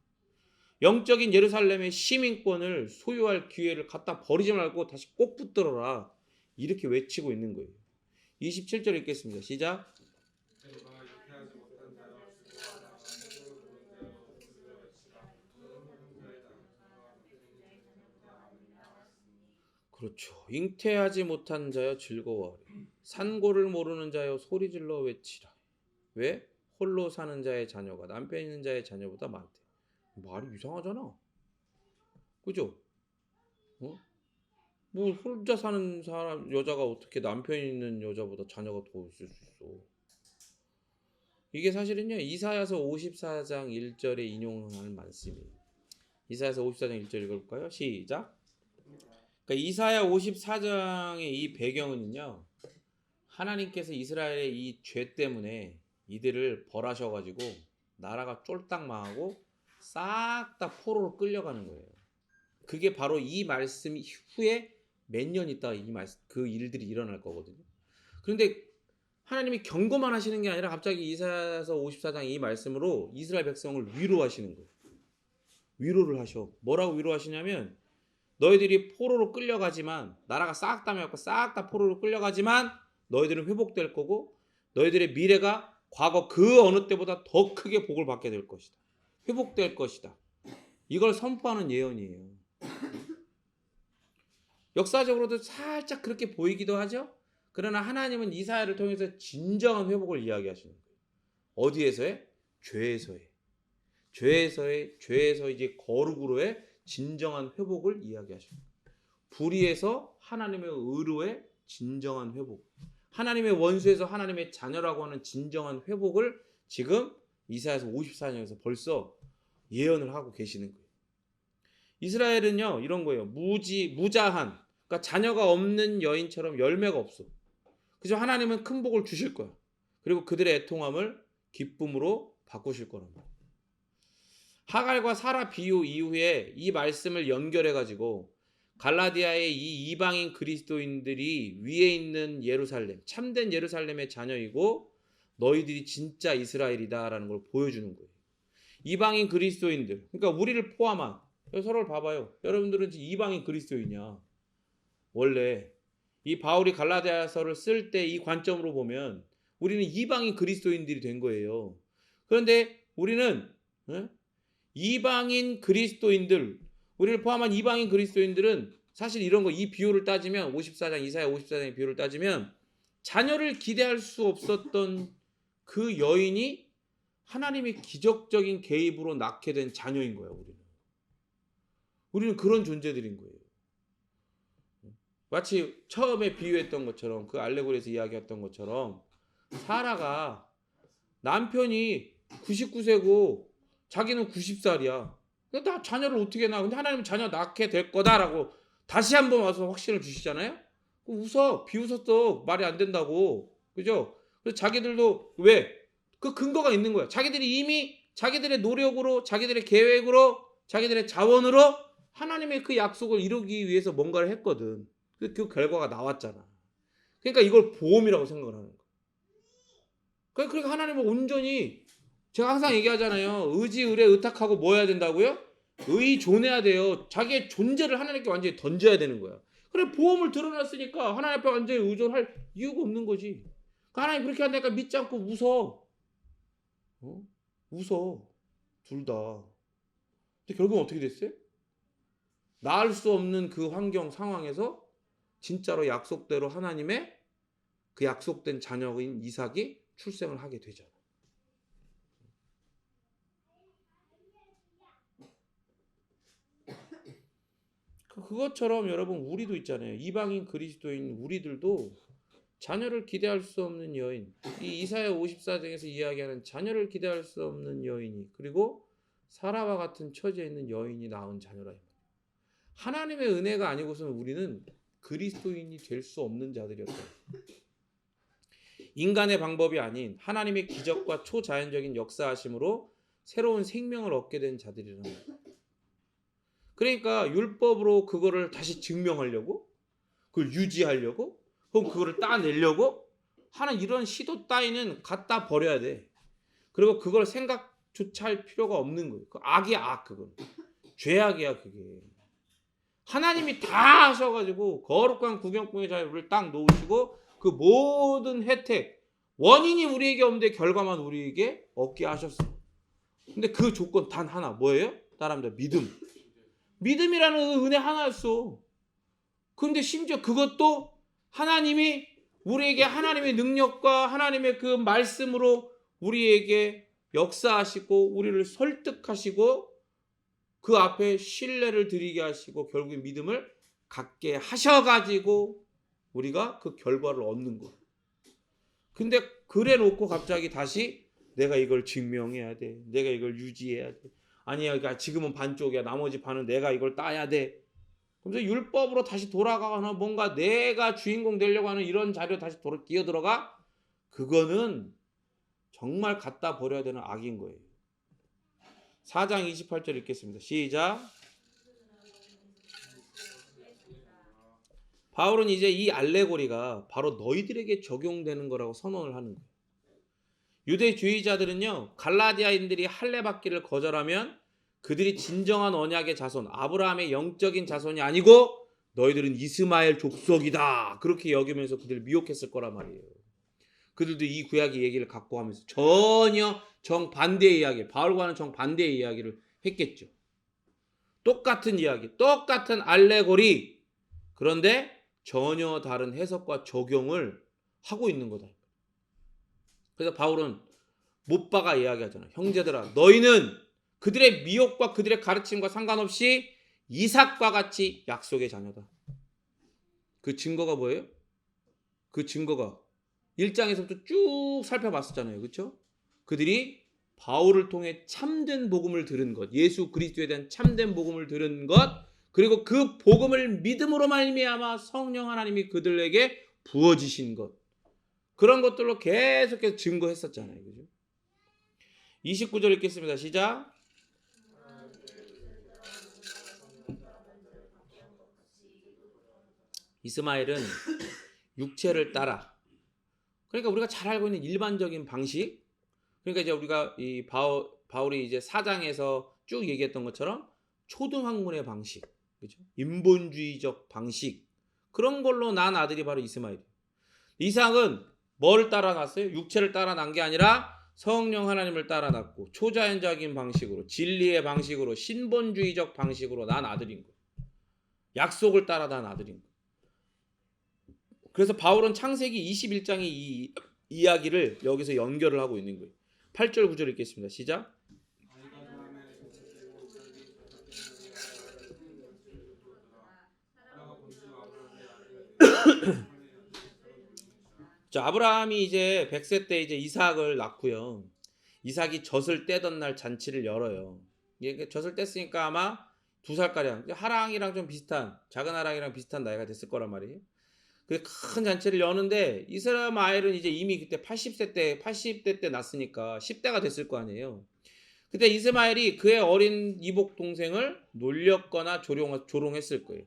영적인 예루살렘의 시민권을 소유할 기회를 갖다 버리지 말고 다시 꼭 붙들어라. 이렇게 외치고 있는 거예요. 27절 읽겠습니다. 시작. 그렇죠. 잉태하지 못한 자여 즐거워하리. 산고를 모르는 자여 소리질러 외치라. 왜? 홀로 사는 자의 자녀가 남편 있는 자의 자녀보다 많대. 말이 이상하잖아. 그죠? 뭐 혼자 사는 사람 여자가 어떻게 남편 있는 여자보다 자녀가 더 있을 수 있어. 이게 사실은요, 이사야서 54장 1절에 인용하는 말씀이에요. 이사야서 54장 1절 읽어볼까요? 시작. 그러니까 이사야 54장의 이 배경은요, 하나님께서 이스라엘의 이 죄 때문에 이들을 벌하셔가지고 나라가 쫄딱 망하고 싹 다 포로로 끌려가는 거예요. 그게 바로 이 말씀 후에 몇 년 있다가 그 일들이 일어날 거거든요. 그런데 하나님이 경고만 하시는 게 아니라 갑자기 이사야서 54장 이 말씀으로 이스라엘 백성을 위로하시는 거예요. 위로를 하셔. 뭐라고 위로하시냐면 너희들이 포로로 끌려가지만 나라가 싹 다 멸고 싹 다 포로로 끌려가지만 너희들은 회복될 거고 너희들의 미래가 과거 그 어느 때보다 더 크게 복을 받게 될 것이다. 회복될 것이다. 이걸 선포하는 예언이에요. 역사적으로도 살짝 그렇게 보이기도 하죠. 그러나 하나님은 이사야를 통해서 진정한 회복을 이야기하시는 거예요. 어디에서의? 죄에서의. 죄에서 이제 거룩으로의 진정한 회복을 이야기하시는 거예요. 불의에서 하나님의 의로의 진정한 회복. 하나님의 원수에서 하나님의 자녀라고 하는 진정한 회복을 지금 이사야서 54장에서 벌써 예언을 하고 계시는 거예요. 이스라엘은요 이런 거예요. 무자한, 그러니까 자녀가 없는 여인처럼 열매가 없어. 그죠? 하나님은 큰 복을 주실 거야. 그리고 그들의 애통함을 기쁨으로 바꾸실 거란 말이야. 하갈과 사라 비유 이후에 이 말씀을 연결해 가지고 갈라디아의 이 이방인 그리스도인들이 위에 있는 예루살렘, 참된 예루살렘의 자녀이고 너희들이 진짜 이스라엘이다라는 걸 보여주는 거예요. 이방인 그리스도인들, 그러니까 우리를 포함한, 서로를 봐봐요. 여러분들은 이방인 그리스도인이야. 원래 이 바울이 갈라디아서를 쓸 때 이 관점으로 보면 우리는 이방인 그리스도인들이 된 거예요. 그런데 우리는 이방인 그리스도인들, 우리를 포함한 이방인 그리스도인들은 사실 이런 거, 이 비유를 따지면 54장, 이사야 54장의 비유를 따지면 자녀를 기대할 수 없었던 그 여인이 하나님의 기적적인 개입으로 낳게 된 자녀인 거야. 우리는 그런 존재들인 거예요. 마치 처음에 비유했던 것처럼, 그 알레고리에서 이야기했던 것처럼 사라가 남편이 99세고 자기는 90살이야. 나 자녀를 어떻게 낳아? 근데 하나님은 자녀 낳게 될 거다라고 다시 한번 와서 확신을 주시잖아요. 웃어. 비웃었어. 말이 안 된다고. 그죠? 그래서 자기들도 왜? 그 근거가 있는 거야. 자기들이 이미 자기들의 노력으로, 자기들의 계획으로, 자기들의 자원으로 하나님의 그 약속을 이루기 위해서 뭔가를 했거든. 그 결과가 나왔잖아. 그러니까 이걸 보험이라고 생각을 하는 거야. 그러니까 하나님은 온전히, 제가 항상 얘기하잖아요. 의지, 의뢰, 의탁하고 뭐 해야 된다고요? 의존해야 돼요. 자기의 존재를 하나님께 완전히 던져야 되는 거야. 그래, 보험을 드러났으니까 하나님 앞에 완전히 의존할 이유가 없는 거지. 하나님 그렇게 한다니까 믿지 않고 웃어. 웃어. 둘 다. 근데 결국은 어떻게 됐어요? 나을 수 없는 그 환경 상황에서 진짜로 약속대로 하나님의 그 약속된 자녀인 이삭이 출생을 하게 되잖아. 그것처럼 여러분 우리도 있잖아요. 이방인 그리스도인 우리들도 자녀를 기대할 수 없는 여인, 이 이사야 54장에서 이야기하는 자녀를 기대할 수 없는 여인이, 그리고 사라와 같은 처지에 있는 여인이 낳은 자녀라. 하나님의 은혜가 아니고서는 우리는 그리스도인이 될 수 없는 자들이었다. 인간의 방법이 아닌 하나님의 기적과 초자연적인 역사하심으로 새로운 생명을 얻게 된 자들이라는 거예요. 그러니까 율법으로 그거를 다시 증명하려고, 그걸 유지하려고, 혹은 그거를 따내려고 하는 이런 시도 따위는 갖다 버려야 돼. 그리고 그걸 생각조차 할 필요가 없는 거예요. 그 악이야, 악. 그건 죄악이야. 그게 하나님이 다 하셔가지고 거룩한 구경꾼의 자유를 딱 놓으시고 그 모든 혜택, 원인이 우리에게 없는데 결과만 우리에게 얻게 하셨어. 근데 그 조건 단 하나, 뭐예요? 사람들 믿음. 믿음이라는 은혜 하나였어. 그런데 심지어 그것도 하나님이 우리에게 하나님의 능력과 하나님의 그 말씀으로 우리에게 역사하시고 우리를 설득하시고 그 앞에 신뢰를 드리게 하시고 결국에 믿음을 갖게 하셔가지고 우리가 그 결과를 얻는 거예요. 근데 그래 놓고 갑자기 다시 내가 이걸 증명해야 돼. 내가 이걸 유지해야 돼. 아니야, 그러니까 지금은 반쪽이야. 나머지 반은 내가 이걸 따야 돼. 그래서 율법으로 다시 돌아가거나 뭔가 내가 주인공 되려고 하는 이런 자료 다시 끼어들어가? 그거는 정말 갖다 버려야 되는 악인 거예요. 4장 28절 읽겠습니다. 시작. 바울은 이제 이 알레고리가 바로 너희들에게 적용되는 거라고 선언을 하는 거예요. 유대주의자들은요, 갈라디아인들이 할례 받기를 거절하면 그들이 진정한 언약의 자손, 아브라함의 영적인 자손이 아니고 너희들은 이스마엘 족속이다. 그렇게 여기면서 그들을 미혹했을 거란 말이에요. 그들도 이 구약의 얘기를 갖고 하면서 전혀 정반대의 이야기, 바울과는 정반대의 이야기를 했겠죠. 똑같은 이야기, 똑같은 알레고리. 그런데 전혀 다른 해석과 적용을 하고 있는 거다. 그래서 바울은 못 박아 이야기하잖아. 형제들아, 너희는 그들의 미혹과 그들의 가르침과 상관없이 이삭과 같이 약속의 자녀다. 그 증거가 뭐예요? 그 증거가 1장에서부터 쭉 살펴봤었잖아요. 그렇죠? 그들이 바울을 통해 참된 복음을 들은 것, 예수 그리스도에 대한 참된 복음을 들은 것, 그리고 그 복음을 믿음으로 말미암아 성령 하나님이 그들에게 부어지신 것, 그런 것들로 계속해서 증거했었잖아요. 그죠? 29절 읽겠습니다. 시작. 이스마엘은 육체를 따라, 그러니까 우리가 잘 알고 있는 일반적인 방식, 그러니까 이제 우리가 이 바울이 이제 4장에서 쭉 얘기했던 것처럼 초등학문의 방식, 그죠? 인본주의적 방식, 그런 걸로 난 아들이 바로 이스마엘이에요. 이삭은 뭘 따라 났어요? 육체를 따라 난 게 아니라 성령 하나님을 따라 났고 초자연적인 방식으로, 진리의 방식으로, 신본주의적 방식으로 난 아들인 거예요. 약속을 따라 난 아들인 거예요. 그래서 바울은 창세기 21장의 이 이야기를 여기서 연결을 하고 있는 거예요. 8절 9절 읽겠습니다. 시작. 자, 아브라함이 이제 100세 때 이제 이삭을 낳고요. 이삭이 젖을 떼던 날 잔치를 열어요. 이게 젖을 뗐으니까 아마 2살가량, 하랑이랑 좀 비슷한, 작은 하랑이랑 비슷한 나이가 됐을 거란 말이에요. 그 큰 잔치를 여는데 이스마엘은 이제 이미 그때 80대 때 났으니까 10대가 됐을 거 아니에요. 그때 이스마엘이 그의 어린 이복 동생을 놀렸거나 조롱했을 거예요.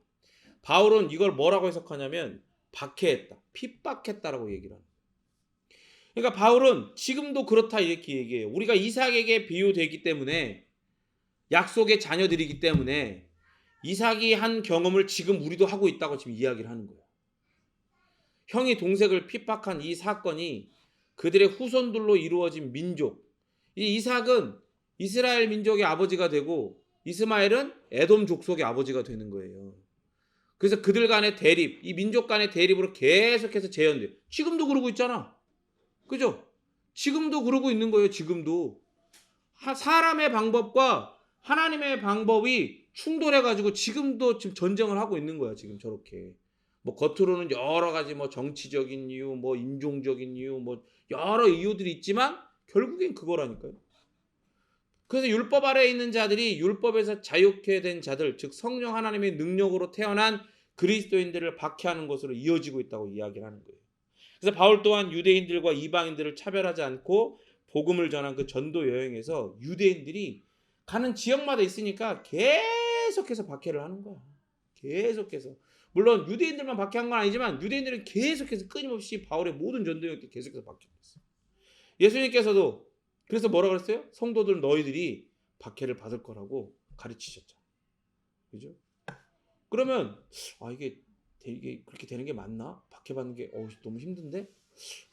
바울은 이걸 뭐라고 해석하냐면 박해했다, 핍박했다라고 얘기를 합니다. 그러니까 바울은 지금도 그렇다 이렇게 얘기해요. 우리가 이삭에게 비유되기 때문에, 약속의 자녀들이기 때문에 이삭이 한 경험을 지금 우리도 하고 있다고 지금 이야기를 하는 거예요. 형이 동생을 핍박한 이 사건이 그들의 후손들로 이루어진 민족, 이 이삭은 이스라엘 민족의 아버지가 되고 이스마엘은 에돔 족속의 아버지가 되는 거예요. 그래서 그들 간의 대립, 이 민족 간의 대립으로 계속해서 재현돼요. 지금도 그러고 있잖아. 그죠? 지금도 그러고 있는 거예요. 지금도 사람의 방법과 하나님의 방법이 충돌해가지고 지금도 지금 전쟁을 하고 있는 거야. 지금 저렇게 뭐 겉으로는 여러 가지 뭐 정치적인 이유, 뭐 인종적인 이유, 뭐 여러 이유들이 있지만 결국엔 그거라니까요. 그래서 율법 아래에 있는 자들이 율법에서 자유케 된 자들, 즉 성령 하나님의 능력으로 태어난 그리스도인들을 박해하는 것으로 이어지고 있다고 이야기를 하는 거예요. 그래서 바울 또한 유대인들과 이방인들을 차별하지 않고 복음을 전한 그 전도 여행에서 유대인들이 가는 지역마다 있으니까 계속해서 박해를 하는 거야. 계속해서. 물론 유대인들만 박해한 건 아니지만 유대인들은 계속해서 끊임없이 바울의 모든 전도 여행 때 계속해서 박해했어요. 예수님께서도 그래서 뭐라 그랬어요? 성도들 너희들이 박해를 받을 거라고 가르치셨죠. 그죠? 그러면 이게 그렇게 되는 게 맞나? 박해받는 게 너무 힘든데?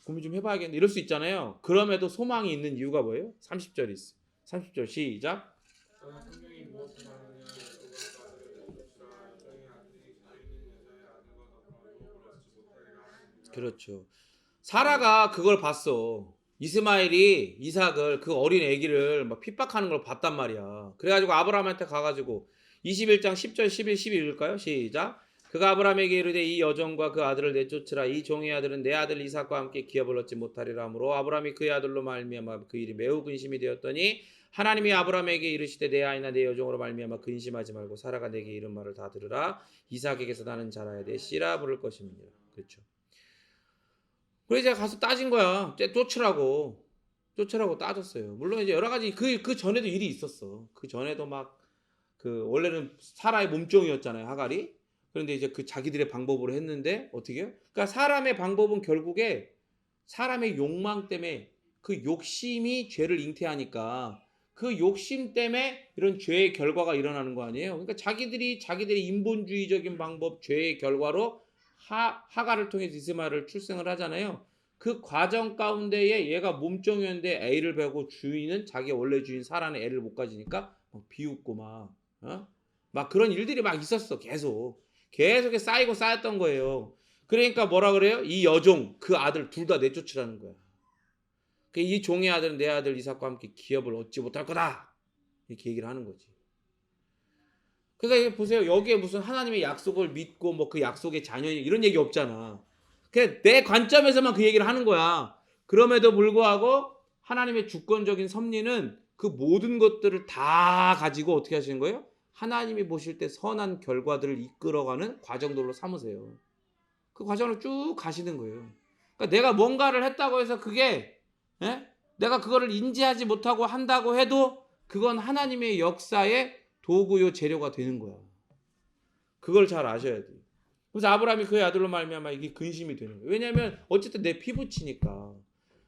고민 좀 해봐야겠네. 이럴 수 있잖아요. 그럼에도 소망이 있는 이유가 뭐예요? 30절 있어요. 30절 시작. 그렇죠. 사라가 그걸 봤어. 이스마엘이 이삭을, 그 어린 아기를 막 핍박하는 걸 봤단 말이야. 그래가지고 아브라함한테 가가지고 21장 10절 11 12 읽을까요? 시작. 그가 아브라함에게 이르되 이 여종과 그 아들을 내쫓으라. 이 종의 아들은 내 아들 이삭과 함께 기업을 얻지 못하리라 하므로 아브라함이 그의 아들로 말미암아 그 일이 매우 근심이 되었더니 하나님이 아브라함에게 이르시되 내 아이나 내 여종으로 말미암아 근심하지 말고 사라가 내게 이른 말을 다 들으라. 이삭에게서 나는 자라야 돼 씨라 부를 것입니다. 그렇죠. 그래서 제가 가서 따진 거야. 쫓으라고 따졌어요. 물론 이제 여러 가지 그 전에도 일이 있었어. 그 전에도 막 원래는 사라의 몸종이었잖아요, 하갈이. 그런데 이제 그 자기들의 방법으로 했는데 어떻게요? 그러니까 사람의 방법은 결국에 사람의 욕망 때문에 그 욕심이 죄를 잉태하니까 그 욕심 때문에 이런 죄의 결과가 일어나는 거 아니에요. 그러니까 자기들이 인본주의적인 방법, 죄의 결과로 하가를 통해서 이스마엘을 출생을 하잖아요. 그 과정 가운데에 얘가 몸종이었는데 애를 베고 주인은 자기 원래 주인 사라는 애를 못 가지니까 막 비웃고 막 그런 일들이 막 있었어. 계속 쌓이고 쌓였던 거예요. 그러니까 뭐라 그래요? 이 여종 그 아들 둘 다 내쫓으라는 거야. 이 종의 아들은 내 아들 이삭과 함께 기업을 얻지 못할 거다. 이렇게 얘기를 하는 거지. 그러니까 보세요. 여기에 무슨 하나님의 약속을 믿고 뭐 그 약속의 자녀니 이런 얘기 없잖아. 그냥 내 관점에서만 그 얘기를 하는 거야. 그럼에도 불구하고 하나님의 주권적인 섭리는 그 모든 것들을 다 가지고 어떻게 하시는 거예요? 하나님이 보실 때 선한 결과들을 이끌어가는 과정들로 삼으세요. 그 과정을 쭉 가시는 거예요. 그러니까 내가 뭔가를 했다고 해서 그게 내가 그거를 인지하지 못하고 한다고 해도 그건 하나님의 역사의 도구요 재료가 되는 거야. 그걸 잘 아셔야 돼. 그래서 아브라함이 그의 아들로 말미암아 이게 근심이 되는 거예요. 왜냐하면 어쨌든 내 피부치니까.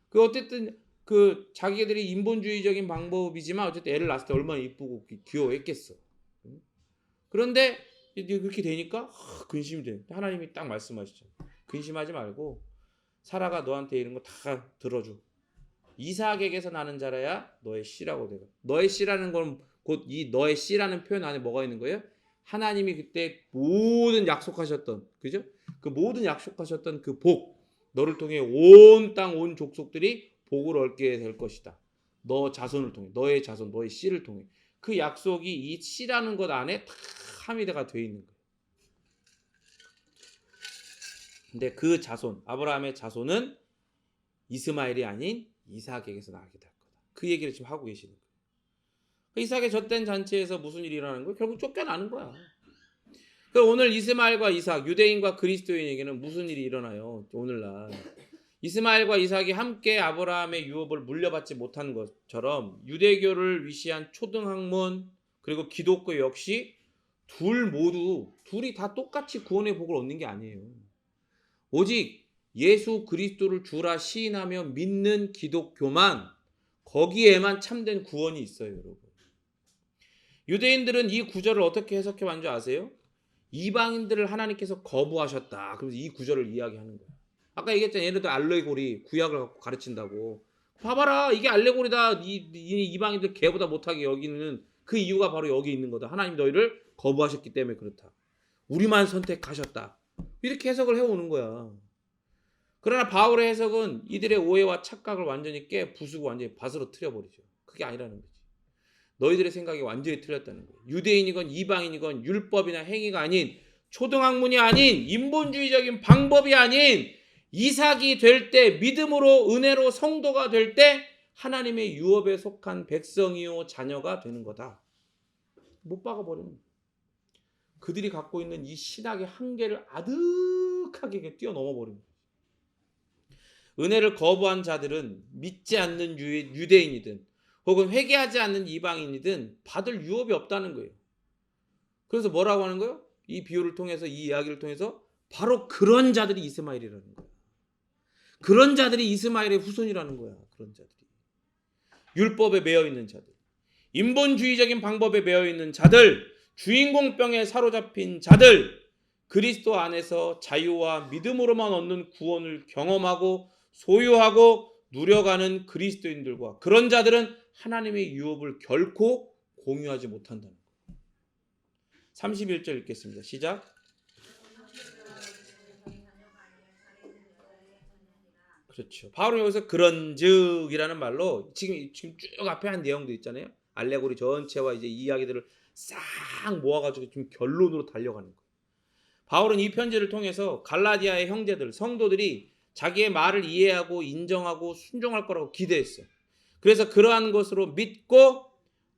그 어쨌든 그 자기들이 인본주의적인 방법이지만 어쨌든 애를 낳았을 때 얼마나 이쁘고 귀여워했겠어. 그런데 그렇게 되니까 근심이 돼. 하나님이 딱 말씀하시죠. 근심하지 말고 사라가 너한테 이런 거 다 들어줘. 이삭에게서 나는 자라야 너의 씨라고 되고. 너의 씨라는 건 곧 이 너의 씨라는 표현 안에 뭐가 있는 거예요? 하나님이 그때 모든 약속하셨던, 그죠? 그 모든 약속하셨던 그 복, 너를 통해 온 땅, 온 족속들이 복을 얻게 될 것이다. 너 자손을 통해, 너의 자손, 너의 씨를 통해. 그 약속이 이 씨라는 것 안에 다 함의가 되어 있는 거예요. 근데 그 자손, 아브라함의 자손은 이스마엘이 아닌 이삭에게서 나게 될 거다. 그 얘기를 지금 하고 계시는 거예요. 이삭의 젖된 잔치에서 무슨 일이 일어나는 거예요? 결국 쫓겨나는 거야. 그럼 오늘 이스마엘과 이삭, 유대인과 그리스도인에게는 무슨 일이 일어나요? 오늘날 이스마엘과 이삭이 함께 아브라함의 유업을 물려받지 못한 것처럼 유대교를 위시한 초등학문 그리고 기독교 역시 둘이 다 똑같이 구원의 복을 얻는 게 아니에요. 오직 예수 그리스도를 주라 시인하며 믿는 기독교만 거기에만 참된 구원이 있어요, 여러분. 유대인들은 이 구절을 어떻게 해석해 왔는지 아세요? 이방인들을 하나님께서 거부하셨다. 그래서 이 구절을 이야기하는 거야. 아까 얘기했잖아요. 예를 들어 알레고리, 구약을 갖고 가르친다고. 봐봐라, 이게 알레고리다. 이 이방인들 개보다 못하게 여기는 그 이유가 바로 여기 있는 거다. 하나님 너희를 거부하셨기 때문에 그렇다. 우리만 선택하셨다. 이렇게 해석을 해오는 거야. 그러나 바울의 해석은 이들의 오해와 착각을 완전히 부수고 완전히 밭으로 틀어버리죠. 그게 아니라는 거지. 너희들의 생각이 완전히 틀렸다는 거예요. 유대인이건 이방인이건 율법이나 행위가 아닌 초등학문이 아닌 인본주의적인 방법이 아닌 이삭이 될 때 믿음으로 은혜로 성도가 될 때 하나님의 유업에 속한 백성이요 자녀가 되는 거다. 못 박아버리는 거예요. 그들이 갖고 있는 이 신학의 한계를 아득하게 뛰어넘어 버립니다. 은혜를 거부한 자들은 믿지 않는 유대인이든 혹은 회개하지 않는 이방인이든 받을 유업이 없다는 거예요. 그래서 뭐라고 하는 거예요? 이 비유를 통해서 이 이야기를 통해서 바로 그런 자들이 이스마엘이라는 거야. 그런 자들이 이스마엘의 후손이라는 거야. 그런 자들이. 율법에 매여 있는 자들. 인본주의적인 방법에 매여 있는 자들. 주인공병에 사로잡힌 자들. 그리스도 안에서 자유와 믿음으로만 얻는 구원을 경험하고 소유하고 누려가는 그리스도인들과 그런 자들은 하나님의 유업을 결코 공유하지 못한다는 거예요. 31절 읽겠습니다. 시작. 그렇죠. 바울은 여기서 그런즉이라는 말로 지금 쭉 앞에 한 내용도 있잖아요. 알레고리 전체와 이제 이야기들을 싹 모아가지고 지금 결론으로 달려가는 거예요. 바울은 이 편지를 통해서 갈라디아의 형제들, 성도들이 자기의 말을 이해하고 인정하고 순종할 거라고 기대했어요. 그래서 그러한 것으로 믿고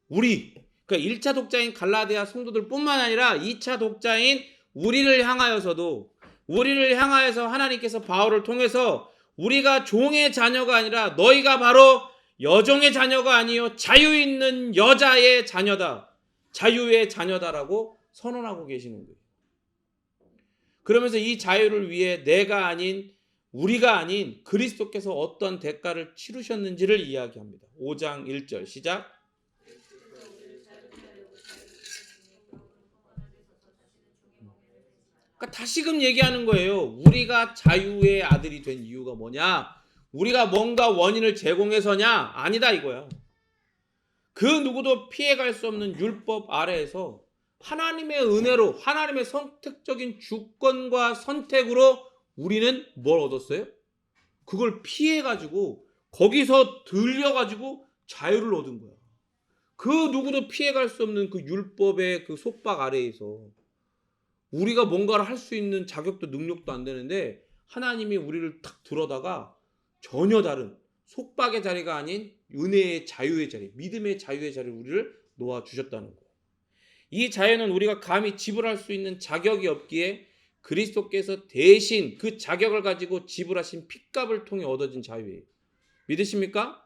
그러니까 1차 독자인 갈라디아 성도들 뿐만 아니라 2차 독자인 우리를 향하여서 하나님께서 바울을 통해서 우리가 종의 자녀가 아니라 너희가 바로 여종의 자녀가 아니요 자유 있는 여자의 자녀다. 자유의 자녀다라고 선언하고 계시는 거예요. 그러면서 이 자유를 위해 우리가 아닌 그리스도께서 어떤 대가를 치르셨는지를 이야기합니다. 5장 1절 시작. 그러니까 다시금 얘기하는 거예요. 우리가 자유의 아들이 된 이유가 뭐냐? 우리가 뭔가 원인을 제공해서냐? 아니다 이거야. 그 누구도 피해갈 수 없는 율법 아래에서 하나님의 은혜로, 하나님의 선택적인 주권과 선택으로 우리는 뭘 얻었어요? 그걸 피해가지고 거기서 들려가지고 자유를 얻은 거야. 그 누구도 피해갈 수 없는 그 율법의 그 속박 아래에서 우리가 뭔가를 할 수 있는 자격도 능력도 안 되는데 하나님이 우리를 탁 들어다가 전혀 다른 속박의 자리가 아닌 은혜의 자유의 자리, 믿음의 자유의 자리를 우리를 놓아주셨다는 거예요. 이 자유는 우리가 감히 지불할 수 있는 자격이 없기에 그리스도께서 대신 그 자격을 가지고 지불하신 핏값을 통해 얻어진 자유예요. 믿으십니까?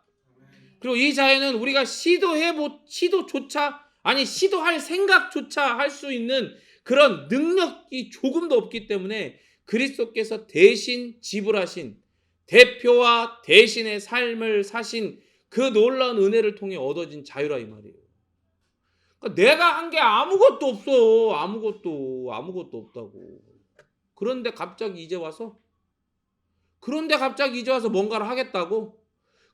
그리고 이 자유는 우리가 시도조차 아니 시도할 생각조차 할 수 있는 그런 능력이 조금도 없기 때문에 그리스도께서 대신 지불하신 대표와 대신의 삶을 사신 그 놀라운 은혜를 통해 얻어진 자유라 이 말이에요. 그러니까 내가 한 게 아무것도 없어. 아무것도 없다고. 그런데 갑자기 이제 와서 뭔가를 하겠다고?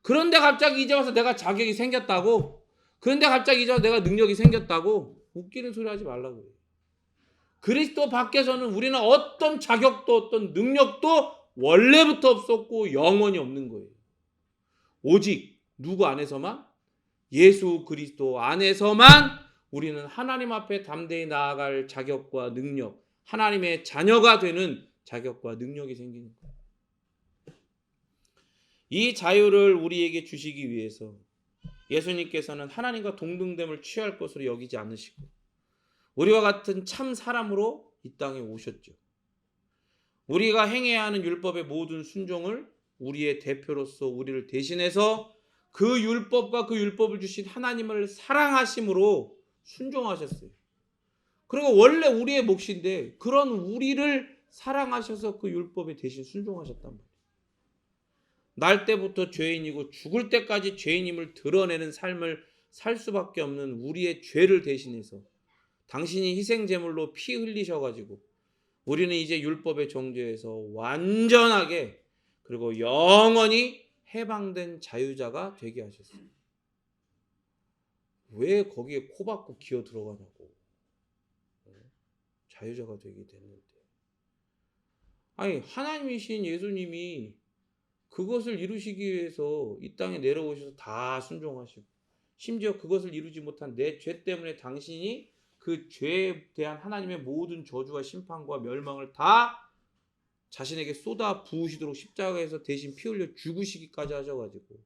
그런데 갑자기 이제 와서 내가 자격이 생겼다고? 그런데 갑자기 이제 와서 내가 능력이 생겼다고? 웃기는 소리 하지 말라고. 그리스도 밖에서는 우리는 어떤 자격도 어떤 능력도 원래부터 없었고 영원히 없는 거예요. 오직 누구 안에서만? 예수 그리스도 안에서만 우리는 하나님 앞에 담대히 나아갈 자격과 능력, 하나님의 자녀가 되는 자격과 능력이 생기는 거예요. 이 자유를 우리에게 주시기 위해서 예수님께서는 하나님과 동등됨을 취할 것으로 여기지 않으시고 우리와 같은 참 사람으로 이 땅에 오셨죠. 우리가 행해야 하는 율법의 모든 순종을 우리의 대표로서 우리를 대신해서 그 율법과 그 율법을 주신 하나님을 사랑하심으로 순종하셨어요. 그리고 원래 우리의 몫인데 그런 우리를 사랑하셔서 그 율법에 대신 순종하셨단 말이에요. 날 때부터 죄인이고 죽을 때까지 죄인임을 드러내는 삶을 살 수밖에 없는 우리의 죄를 대신해서 당신이 희생제물로 피 흘리셔가지고 우리는 이제 율법의 정죄에서 완전하게 그리고 영원히 해방된 자유자가 되게 하셨어요. 왜 거기에 코 박고 기어 들어가냐고. 자유자가 되게 됐는데. 아니 하나님이신 예수님이 그것을 이루시기 위해서 이 땅에 내려오셔서 다 순종하시고 심지어 그것을 이루지 못한 내 죄 때문에 당신이 그 죄에 대한 하나님의 모든 저주와 심판과 멸망을 다 자신에게 쏟아 부으시도록 십자가에서 대신 피 흘려 죽으시기까지 하셔가지고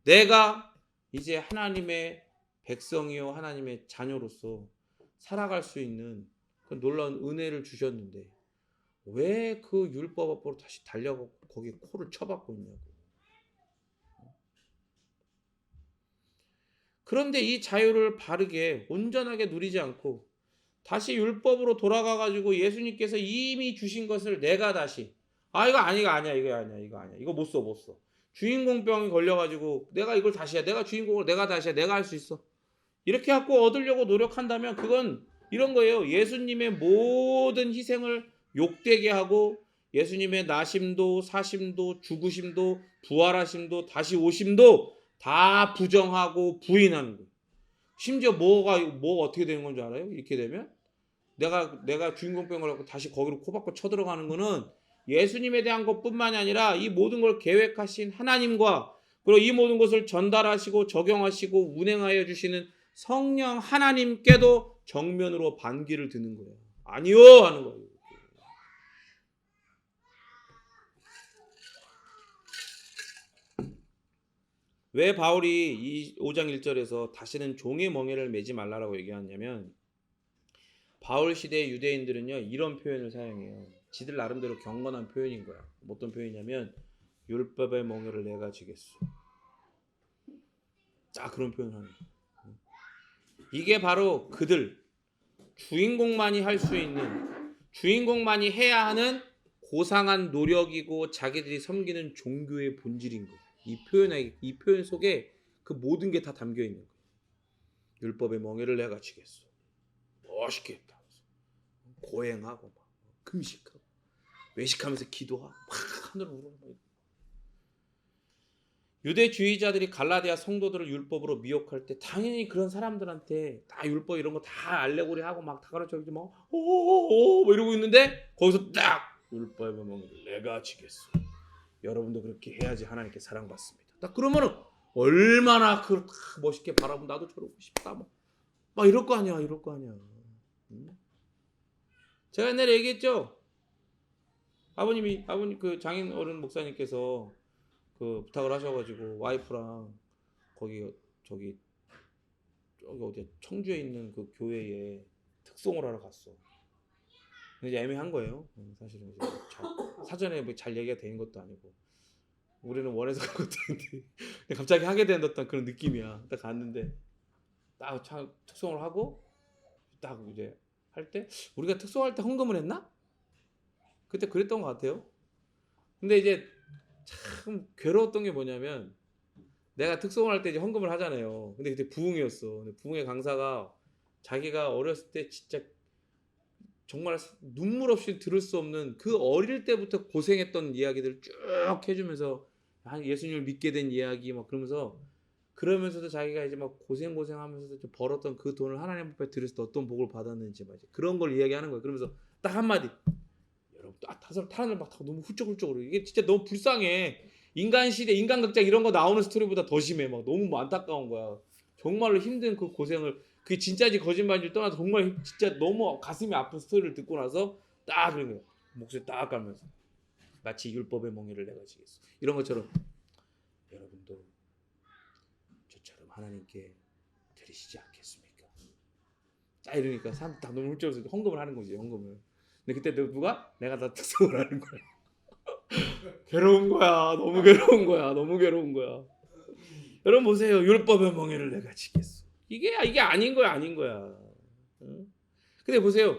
내가 이제 하나님의 백성이요 하나님의 자녀로서 살아갈 수 있는 그 놀라운 은혜를 주셨는데 왜 그 율법 앞으로 다시 달려가고 거기에 코를 쳐박고 있냐고. 그런데 이 자유를 바르게 온전하게 누리지 않고 다시 율법으로 돌아가가지고 예수님께서 이미 주신 것을 내가 다시 이거 아니야 이거 못 써 주인공병이 걸려가지고 내가 이걸 다시 해 내가 주인공을 내가 다시 해 내가 할 수 있어 이렇게 갖고 얻으려고 노력한다면 그건 이런 거예요. 예수님의 모든 희생을 욕되게 하고 예수님의 나심도 사심도 죽으심도 부활하심도 다시 오심도 다 부정하고 부인하는 거예요. 심지어 뭐가 어떻게 되는 건 줄 알아요? 이렇게 되면 내가 주인공병을 갖고 다시 거기로 코박고 쳐들어가는 거는 예수님에 대한 것뿐만이 아니라 이 모든 걸 계획하신 하나님과 그리고 이 모든 것을 전달하시고 적용하시고 운행하여 주시는 성령 하나님께도 정면으로 반기를 드는 거예요. 아니요 하는 거예요. 왜 바울이 이 5장 1절에서 다시는 종의 멍에를 매지 말라라고 얘기하냐면 바울 시대의 유대인들은요 이런 표현을 사용해요. 지들 나름대로 경건한 표현인 거야. 어떤 표현이냐면 율법의 멍에를 내가 지겠소. 자 그런 표현을 하는 거야. 이게 바로 그들 주인공만이 할 수 있는 주인공만이 해야 하는 고상한 노력이고 자기들이 섬기는 종교의 본질인 거예요. 이 표현 속에 그 모든 게 다 담겨 있는 거예요. 율법의 멍에를 내가 지겠소. 멋있게 했다. 고행하고 금식하고 외식하면서 기도하고 막 하늘을 우러러. 유대주의자들이 갈라디아 성도들을 율법으로 미혹할 때 당연히 그런 사람들한테 다 율법 이런 거 다 알레고리하고 막 다 가르쳐주고 막 오오오 뭐 이러고 있는데 거기서 딱 율법의 멍에를 내가 지겠소. 여러분도 그렇게 해야지 하나님께 사랑받습니다. 딱 그러면은 얼마나 그 멋있게 바라보면 나도 저러고 싶다 막 이럴 거 아니야. 이럴 거 아니야. 제가 옛날에 얘기했죠. 아버님 그 장인 어른 목사님께서 그 부탁을 하셔가지고 와이프랑 거기 저기 어디 청주에 있는 그 교회에 특송을 하러 갔어. 근데 이제 애매한 거예요. 사실은 이제 사전에 뭐 잘 얘기가 되는 것도 아니고 우리는 원해서 간 것도 아닌데 갑자기 하게 된 어떤 그런 느낌이야. 딱 갔는데 딱 특송을 하고 딱 이제 할 때 우리가 특송할 때 헌금을 했나? 그때 그랬던 것 같아요. 근데 이제 참 괴로웠던 게 뭐냐면 내가 특송을 할 때 이제 헌금을 하잖아요. 근데 그때 부흥이었어. 근데 부흥의 강사가 자기가 어렸을 때 진짜 정말 눈물 없이 들을 수 없는 그 어릴 때부터 고생했던 이야기들을 쭉 해주면서 예수님을 믿게 된 이야기 막 그러면서도 자기가 이제 막 고생하면서도 좀 벌었던 그 돈을 하나님 앞에 들였을 때 어떤 복을 받았는지 막 그런 걸 이야기하는 거예요. 그러면서 딱 한마디 여러분 타산을 막 너무 훌쩍훌쩍으로 이게 진짜 너무 불쌍해. 인간 시대 인간극장 이런 거 나오는 스토리보다 더 심해. 막 너무 안타까운 거야. 정말로 힘든 그 고생을 그게 진짜인지 거짓말인지 떠나서 정말 진짜 너무 가슴이 아픈 스토리를 듣고 나서 딱 그런 거야. 목소리 딱 깔면서 마치 율법의 멍에를 내가 지겠어. 이런 것처럼 여러분도 저처럼 하나님께 드리시지 않겠습니까? 딱 이러니까 사람 다 너무 훌쩍해서 헌금을 하는 거지. 헌금을. 근데 그때 누가? 내가 다 특성을 하는 거야. 괴로운 거야. 너무 괴로운 거야. 너무 괴로운 거야. 여러분 보세요. 율법의 멍에를 내가 지겠어. 이게 아닌 거야. 아닌 거야. 응? 근데 보세요.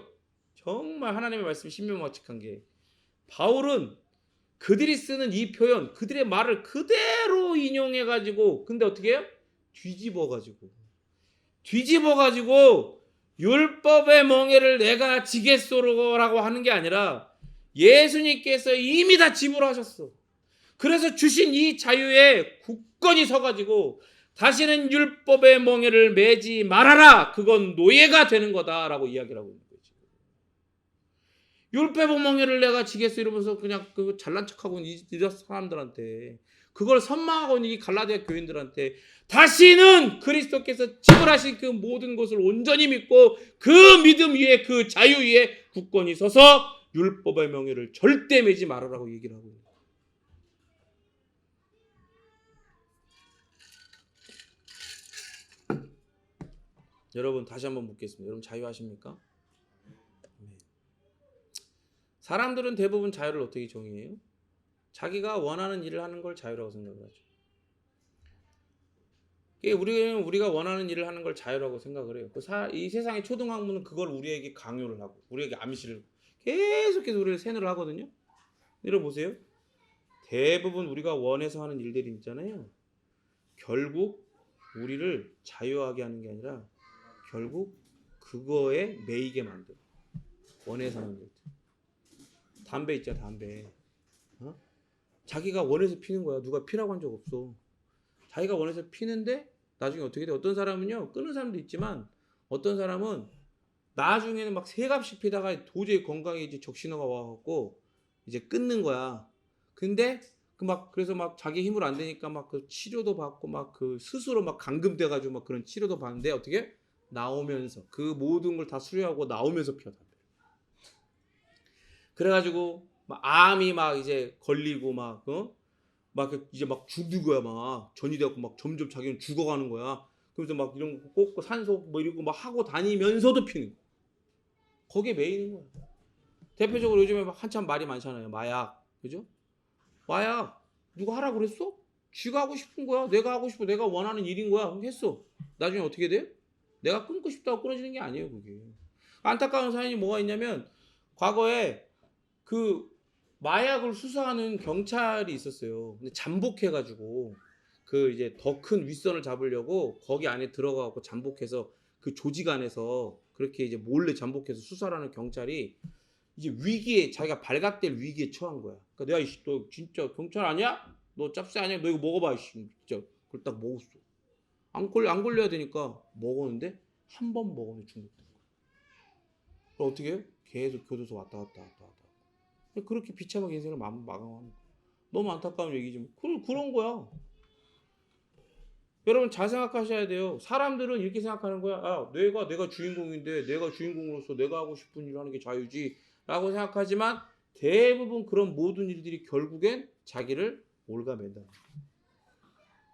정말 하나님의 말씀이 신명확직한 게 바울은 그들이 쓰는 이 표현, 그들의 말을 그대로 인용해가지고 근데 어떻게 해요? 뒤집어가지고 율법의 멍에를 내가 지겠소라고 하는 게 아니라 예수님께서 이미 다 지불하셨어. 그래서 주신 이 자유에 굳건히 서가지고 다시는 율법의 멍에를 매지 말아라. 그건 노예가 되는 거다라고 이야기를 하고 있는 거지. 율법의 멍에를 내가 지겠어 이러면서 그냥 그 잘난 척하고 이 사람들한테 그걸 선망하고 있는 이 갈라디아 교인들한테 다시는 그리스도께서 지불하신 그 모든 것을 온전히 믿고 그 믿음 위에 그 자유 위에 굳건히 서서 율법의 명예를 절대 매지 말아라고 얘기를 하고 있는 거예요. 여러분 다시 한번 묻겠습니다. 여러분 자유하십니까? 사람들은 대부분 자유를 어떻게 정의해요? 자기가 원하는 일을 하는 걸 자유라고 생각을 하죠. 우리가 원하는 일을 하는 걸 자유라고 생각을 해요. 이 세상의 초등학문은 그걸 우리에게 강요를 하고 우리에게 암시를 계속해서 우리를 세뇌를 하거든요. 여러분 보세요. 대부분 우리가 원해서 하는 일들이 있잖아요. 결국 우리를 자유하게 하는 게 아니라 결국 그거에 매이게 만들어. 원해서 하는 일들. 담배 있잖아, 담배. 자기가 원해서 피는 거야. 누가 피라고 한 적 없어. 자기가 원해서 피는데 나중에 어떻게 돼? 어떤 사람은요 끊는 사람도 있지만 어떤 사람은 나중에는 막 세 값씩 피다가 도저히 건강에 이제 적신호가 와갖고 이제 끊는 거야. 근데 그래서 막 자기 힘으로 안 되니까 막 그 치료도 받고 막 그 스스로 막 감금돼가지고 막 그런 치료도 받는데 어떻게 나오면서 그 모든 걸 다 수료하고 나오면서 피워 담배. 그래가지고 막 암이 막 이제 걸리고 막 이제 막 죽는 거야. 막 전이 돼갖고 막 점점 자기는 죽어가는 거야. 그래서 막 이런 거 꽂고 산소 뭐 이러고 막 하고 다니면서도 피는 거야. 거기에 매이는 거야. 대표적으로 요즘에 막 한참 말이 많잖아요. 마약, 그죠? 마약 누가 하라고 그랬어? 쥐가 하고 싶은 거야. 내가 하고 싶어. 내가 원하는 일인 거야. 했어. 나중에 어떻게 돼? 내가 끊고 싶다고 끊어지는 게 아니에요. 그게 안타까운 사연이 뭐가 있냐면 과거에 그 마약을 수사하는 경찰이 있었어요. 근데 잠복해가지고 그 이제 더 큰 윗선을 잡으려고 거기 안에 들어가고 잠복해서 그 조직 안에서 그렇게 이제 몰래 잠복해서 수사를 하는 경찰이 이제 위기에 자기가 발각될 위기에 처한 거야. 그러니까 내가 이씨 너 진짜 경찰 아니야? 너 짭새 아니야? 너 이거 먹어봐 이씨 진짜. 그걸 딱 먹었어. 안 걸려야 되니까 먹었는데 한 번 먹으면 중독된 거야. 그럼 어떻게 해요? 계속 교도소 왔다 갔다. 그렇게 비참하게 인생을 마감하는 거야. 너무 안타까운 얘기지 뭐. 그런 거야. 여러분 잘 생각하셔야 돼요. 사람들은 이렇게 생각하는 거야. 아, 내가 주인공인데 내가 주인공으로서 내가 하고 싶은 일을 하는 게 자유지 라고 생각하지만 대부분 그런 모든 일들이 결국엔 자기를 올가맨다.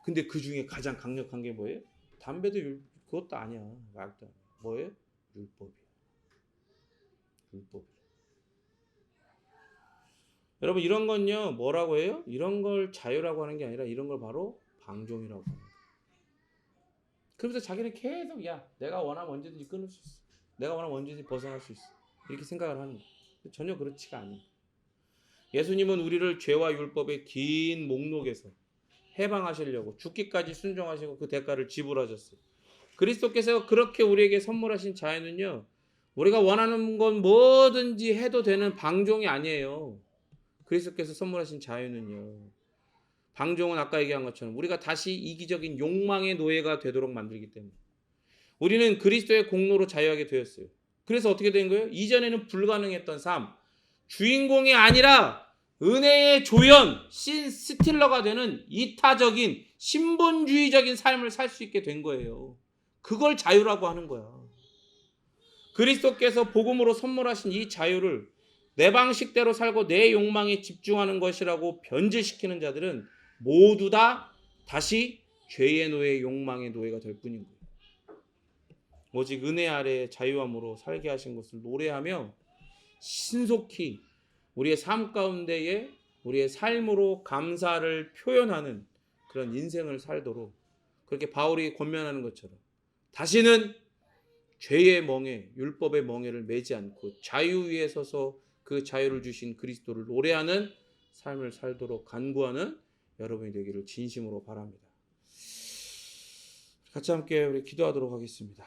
근데 그 중에 가장 강력한 게 뭐예요? 담배도 그것도 아니야. 마약도 아니야. 뭐예요? 율법이야. 율법. 여러분 이런 건요 뭐라고 해요? 이런 걸 자유라고 하는 게 아니라 이런 걸 바로 방종이라고 해요. 그러면서 자기는 계속 야 내가 원하면 언제든지 끊을 수 있어. 내가 원하면 언제든지 벗어날 수 있어. 이렇게 생각을 하는 거예요. 전혀 그렇지가 않아요. 예수님은 우리를 죄와 율법의 긴 목록에서 해방하시려고 죽기까지 순종하시고 그 대가를 지불하셨어요. 그리스도께서 그렇게 우리에게 선물하신 자유는요. 우리가 원하는 건 뭐든지 해도 되는 방종이 아니에요. 그리스도께서 선물하신 자유는요. 방종은 아까 얘기한 것처럼 우리가 다시 이기적인 욕망의 노예가 되도록 만들기 때문에 우리는 그리스도의 공로로 자유하게 되었어요. 그래서 어떻게 된 거예요? 이전에는 불가능했던 삶, 주인공이 아니라 은혜의 조연, 신 스틸러가 되는 이타적인 신본주의적인 삶을 살 수 있게 된 거예요. 그걸 자유라고 하는 거야. 그리스도께서 복음으로 선물하신 이 자유를 내 방식대로 살고 내 욕망에 집중하는 것이라고 변질시키는 자들은 모두 다 다시 죄의 노예, 욕망의 노예가 될 뿐인 거예요. 오직 은혜 아래 자유함으로 살게 하신 것을 노래하며 신속히 우리의 삶 가운데에 우리의 삶으로 감사를 표현하는 그런 인생을 살도록 그렇게 바울이 권면하는 것처럼 다시는 죄의 멍에, 율법의 멍에를 매지 않고 자유 위에 서서 그 자유를 주신 그리스도를 노래하는 삶을 살도록 간구하는 여러분이 되기를 진심으로 바랍니다. 같이 함께 우리 기도하도록 하겠습니다.